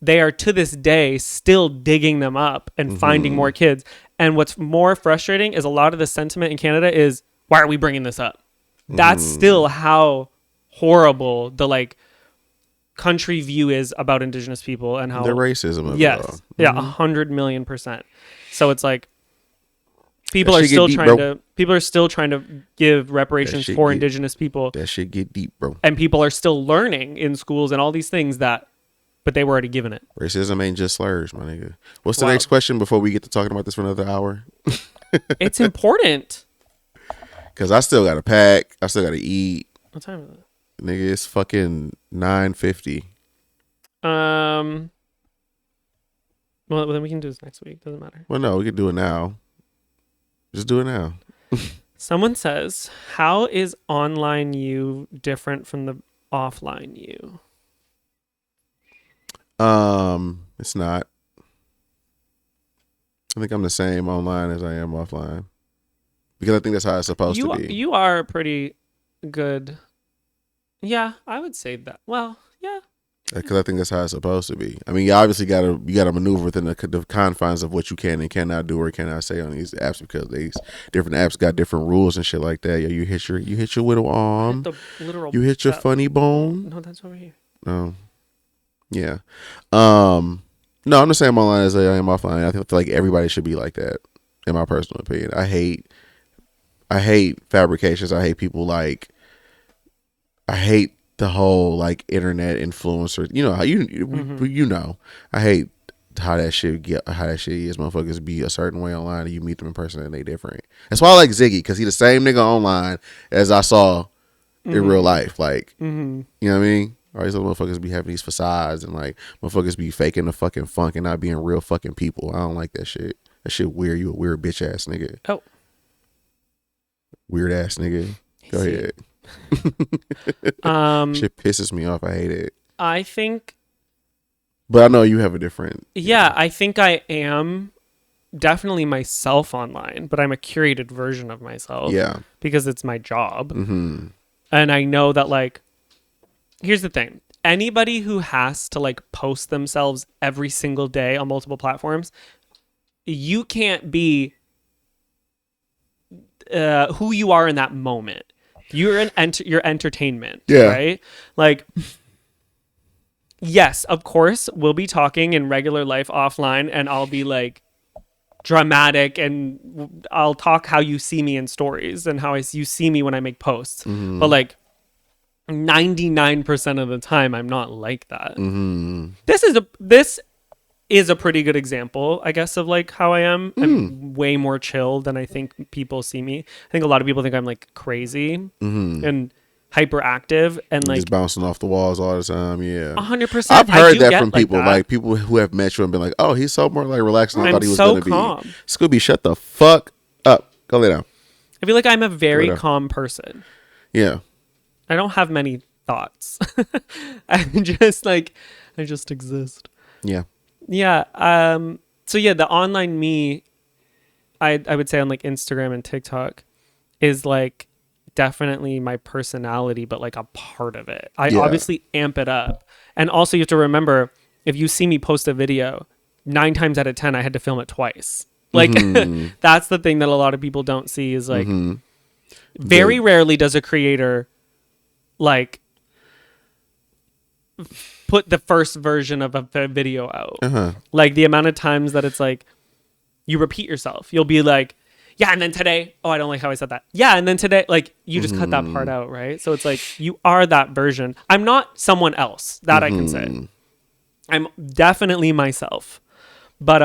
they are to this day still digging them up and finding more kids. And what's more frustrating is a lot of the sentiment in Canada is, why are we bringing this up? That's still how horrible the like country view is about indigenous people and how the racism of yes, it all. yeah, 100,000,000%. So it's like people are still trying to give reparations for indigenous people. That shit get deep, bro. And people are still learning in schools and all these things but they were already given it. Racism ain't just slurs, my nigga. What's the next question before we get to talking about this for another hour? It's important. Cause I still gotta pack. I still gotta eat. What time is it? Nigga, it's fucking 9:50. Well, then we can do this next week. Doesn't matter. Well, no, we can do it now. Just do it now. Someone says, "How is online you different from the offline you?" It's not. I think I'm the same online as I am offline. Because I think that's how it's supposed to be. You are pretty good. Yeah, I would say that. Well, yeah. Because I think that's how it's supposed to be. I mean, you obviously gotta maneuver within the confines of what you can and cannot do or cannot say on these apps, because these different apps got different rules and shit like that. Yeah, you hit your little arm. You hit your funny bone. No, that's over here. No. Yeah. No, I'm the same online as I am offline. I feel like everybody should be like that, in my personal opinion. I hate fabrications. I hate people like. I hate the whole like internet influencer. You know how you know. I hate how that shit is. Motherfuckers be a certain way online and you meet them in person and they different. That's why I like Ziggy, because he the same nigga online as I saw in real life. Like, you know what I mean? All these little motherfuckers be having these facades and like motherfuckers be faking the fucking funk and not being real fucking people. I don't like that shit. That shit weird. You a weird bitch ass nigga. Oh. Weird ass nigga. Go ahead. Shit pisses me off. I hate it. I think. But I know you have a different. Yeah, I think I am definitely myself online, but I'm a curated version of myself. Yeah. Because it's my job. Mm-hmm. And I know that, like, here's the thing. Anybody who has to, like, post themselves every single day on multiple platforms, you can't be who you are in that moment. You're your entertainment, right? Like, yes, of course, we'll be talking in regular life offline, and I'll be like dramatic, and I'll talk how you see me in stories and how you see me when I make posts. But like 99% of the time, I'm not like that. This is a pretty good example, I guess, of like how I am. I'm way more chill than I think people see me. I think a lot of people think I'm like crazy and hyperactive and like just bouncing off the walls all the time. Yeah, 100%. I've heard that from people, like people who have met you and been like, "Oh, he's so more like relaxed than I thought he was going to be." Scooby, shut the fuck up. Go lay down. I feel like I'm a very calm person. Yeah, I don't have many thoughts. I just exist. Yeah. Yeah. So yeah, the online me, I would say on like Instagram and TikTok is like definitely my personality, but like a part of it. I obviously amp it up. And also you have to remember, if you see me post a video, 9 times out of 10, I had to film it twice. Like that's the thing that a lot of people don't see is like very rarely does a creator like put the first version of a video out. Like the amount of times that it's like you repeat yourself. You'll be like, yeah, and then today, oh, I don't like how I said that. Yeah, and then today, like you just cut that part out, right? So it's like you are that version. I'm not someone else. That I can say. I'm definitely myself. But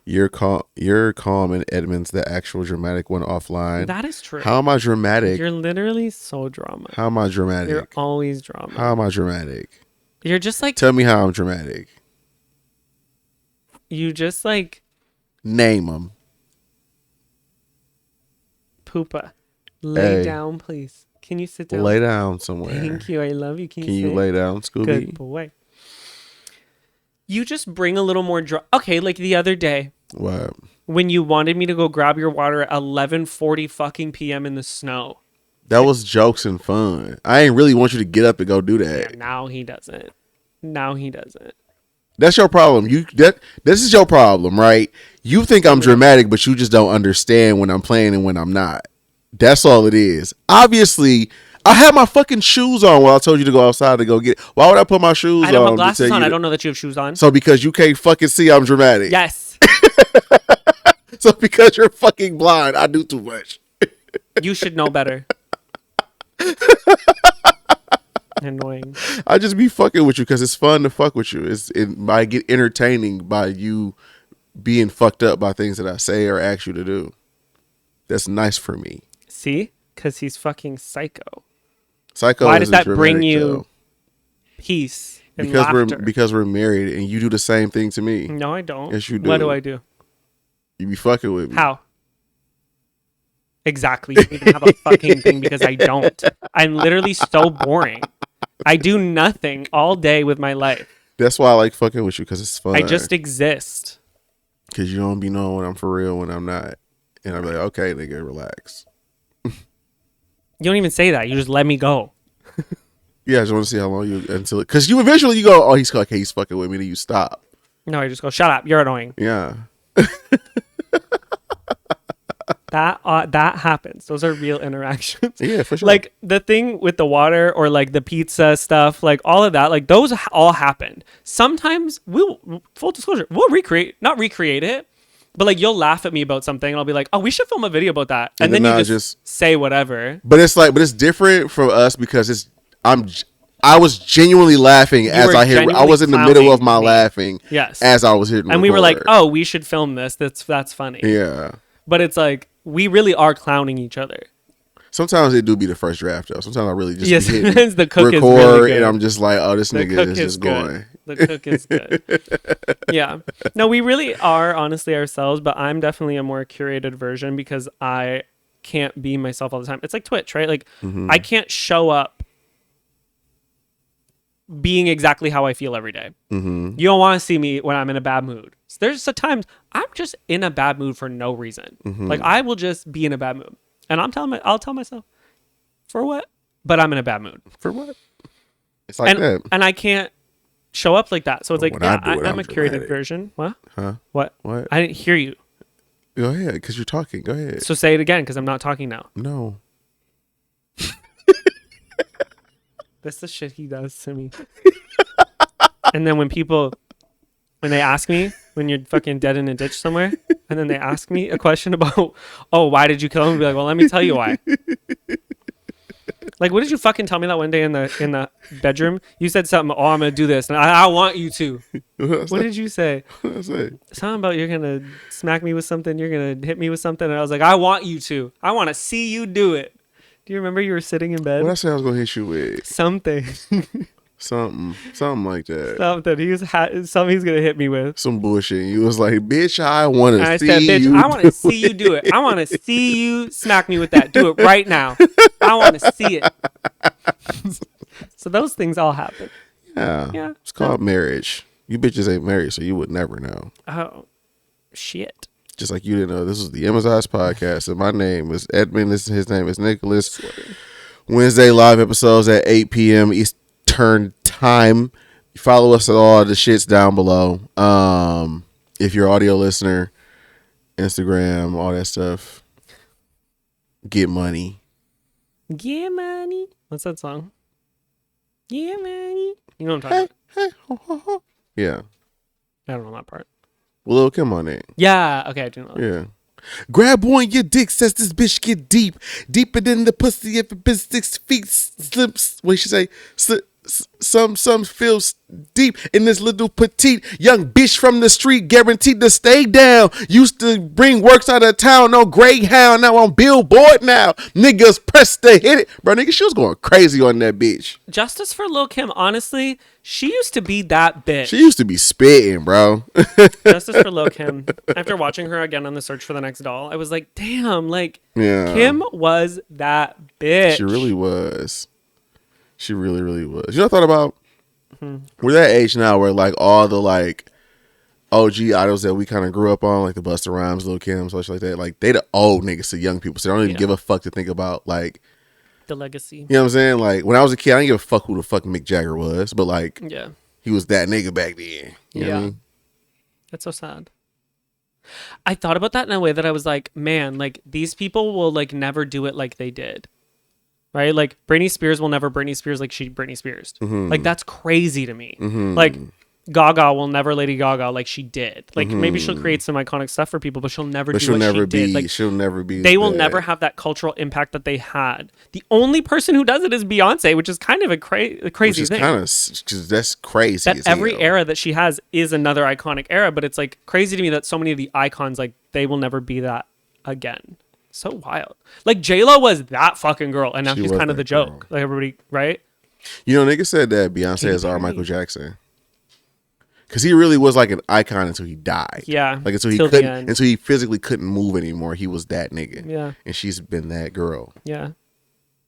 you're calm and Edmund's the actual dramatic one offline. that is true. How am I dramatic? You're literally so drama. How am I dramatic? You're always drama. How am I dramatic? You're just like Tell me how I'm dramatic. you just like Name them. Poopa. Lay down, please. Can you sit down? Lay down somewhere. Thank you. I love you. Can you sit? lay down, Scooby? Good boy. You just bring a little more okay, like the other day. What? When you wanted me to go grab your water at 11:40 fucking p.m. in the snow. That was jokes and fun. I ain't really want you to get up and go do that. Yeah, now he doesn't. That's your problem. This is your problem, right? You think I'm dramatic, but you just don't understand when I'm playing and when I'm not. That's all it is. Obviously, I had my fucking shoes on while I told you to go outside to go get. Why would I put my shoes on? I don't have glasses on. I don't know that you have shoes on. So because you can't fucking see, I'm dramatic. Yes. So because you're fucking blind, I do too much. You should know better. Annoying. I just be fucking with you because it's fun to fuck with you. I get entertaining by you being fucked up by things that I say or ask you to do. That's nice for me. See? Because he's fucking psycho. Psycho. Why does that bring you peace and laughter? Because we're married and you do the same thing to me. No, I don't. Yes, you do. What do I do? You be fucking with me. How? Exactly. You don't even have a fucking thing because I don't. I'm literally so boring. I do nothing all day with my life. That's why I like fucking with you, because it's fun. I just exist. Because you don't be knowing when I'm for real, when I'm not. And I'm like, okay, nigga, relax. You don't even say that. You just let me go. Yeah, I just want to see how long because you eventually you go, oh, he's fucking with me, then you stop. No, I just go, shut up. You're annoying. Yeah. That happens. Those are real interactions. Yeah, for sure. Like the thing with the water or like the pizza stuff, like all of that, like those all happened. Sometimes full disclosure, we'll not recreate it, but like you'll laugh at me about something and I'll be like, oh, we should film a video about that. And then you just say whatever. But it's different from us because I was genuinely laughing I was in the middle of my laughing. Yes. As I was hitting and we were like, oh, we should film this. That's funny. Yeah. But it's like, we really are clowning each other. Sometimes it do be the first draft though. Sometimes I really just sometimes the cook record is really good. And I'm just like, oh, this nigga is just going. The cook is good. Yeah. No, we really are honestly ourselves, but I'm definitely a more curated version because I can't be myself all the time. It's like Twitch, right? Like I can't show up being exactly how I feel every day. You don't want to see me when I'm in a bad mood. So there's times I'm just in a bad mood for no reason. Like I will just be in a bad mood, and I'll tell myself, for what? But I'm in a bad mood. For what? It's like that, and I can't show up like that. So it's like, yeah, I'm a curated dramatic version. What? Huh? What? I didn't hear you. Go ahead, because you're talking. Go ahead. So say it again, because I'm not talking now. No. That's the shit he does to me. And then when they ask me, when you're fucking dead in a ditch somewhere, and then they ask me a question about, oh, why did you kill him? I'll be like, well, let me tell you why. Like, what did you fucking tell me that one day in the bedroom? You said something, oh, I'm going to do this, and I want you to. What did you say? What did I say? Something about you're going to smack me with something, you're going to hit me with something, and I was like, I want you to. I want to see you do it. Do you remember you were sitting in bed? What I said I was going to hit you with? Something. Something like that. Something he's gonna hit me with. Some bullshit. You was like, bitch, I want And I to said, see bitch, you. I want to see you do it. I want to see you smack me with that. Do it right now. I want to see it. So those things all happen. Yeah. It's called marriage. You bitches ain't married, so you would never know. Oh, shit. Just like you didn't know. This is the Emmizzie podcast, and my name is Edmund. His name is Nicholas. Wednesday live episodes at 8 p.m. Eastern time. Follow us at all the shits down below. If you're an audio listener, Instagram, all that stuff. Get money. Get money. What's that song? Get money. You know what I'm talking about? Ho, ho, ho. Yeah. I don't know that part. Lil' Kim on it. Yeah. Okay, I do know that. Yeah. Grab on your dick, says this bitch get deep. Deeper than the pussy if it been 6 feet. Slips. What she say? Some feels deep in this little petite young bitch from the street, guaranteed to stay down. Used to bring works out of town, no Greyhound, now on Billboard now. Niggas pressed to hit it. Bro, nigga, she was going crazy on that bitch. Justice for Lil' Kim, honestly, she used to be that bitch. She used to be spitting, bro. Justice for Lil' Kim. After watching her again on The Search for the Next Doll, I was like, damn, like, Yeah. Kim was that bitch. She really was. She really, really was. You know what I thought about? We're that age now where like all the like OG idols that we kind of grew up on, like the Busta Rhymes, Lil' Kim, such like that, like they the old niggas to young people. So they don't even give a fuck to think about like the legacy. You know what I'm saying? Like when I was a kid, I didn't give a fuck who the fuck Mick Jagger was, but like he was that nigga back then. You know what I mean? That's so sad. I thought about that in a way that I was like, man, like these people will like never do it like they did. Right? Like Britney Spears will never Britney Spears like she Britney Spears. Like that's crazy to me. Like Gaga will never Lady Gaga like she did. Like maybe she'll create some iconic stuff for people, but she'll never do what she did. Like she'll never be. They will never have that cultural impact that they had. The only person who does it is Beyonce, which is kind of a crazy thing. Kind of because that's crazy. That every era that she has is another iconic era, but it's like crazy to me that so many of the icons like they will never be that again. So wild. Like J-Lo was that fucking girl, and now she's kind of the joke. Like everybody, right? You know, niggas said that Beyonce is our Michael Jackson. Because he really was like an icon until he died. Yeah. Like until he physically couldn't move anymore. He was that nigga. Yeah. And she's been that girl. Yeah.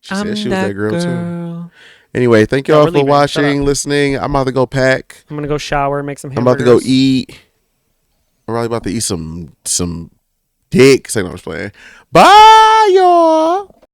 She said she was that girl too. Anyway, thank y'all for watching, listening. I'm about to go pack. I'm gonna go shower, make some hamburgers. I'm about to go eat. I'm probably about to eat some dick. Say no, I'm just playing. Bye, y'all.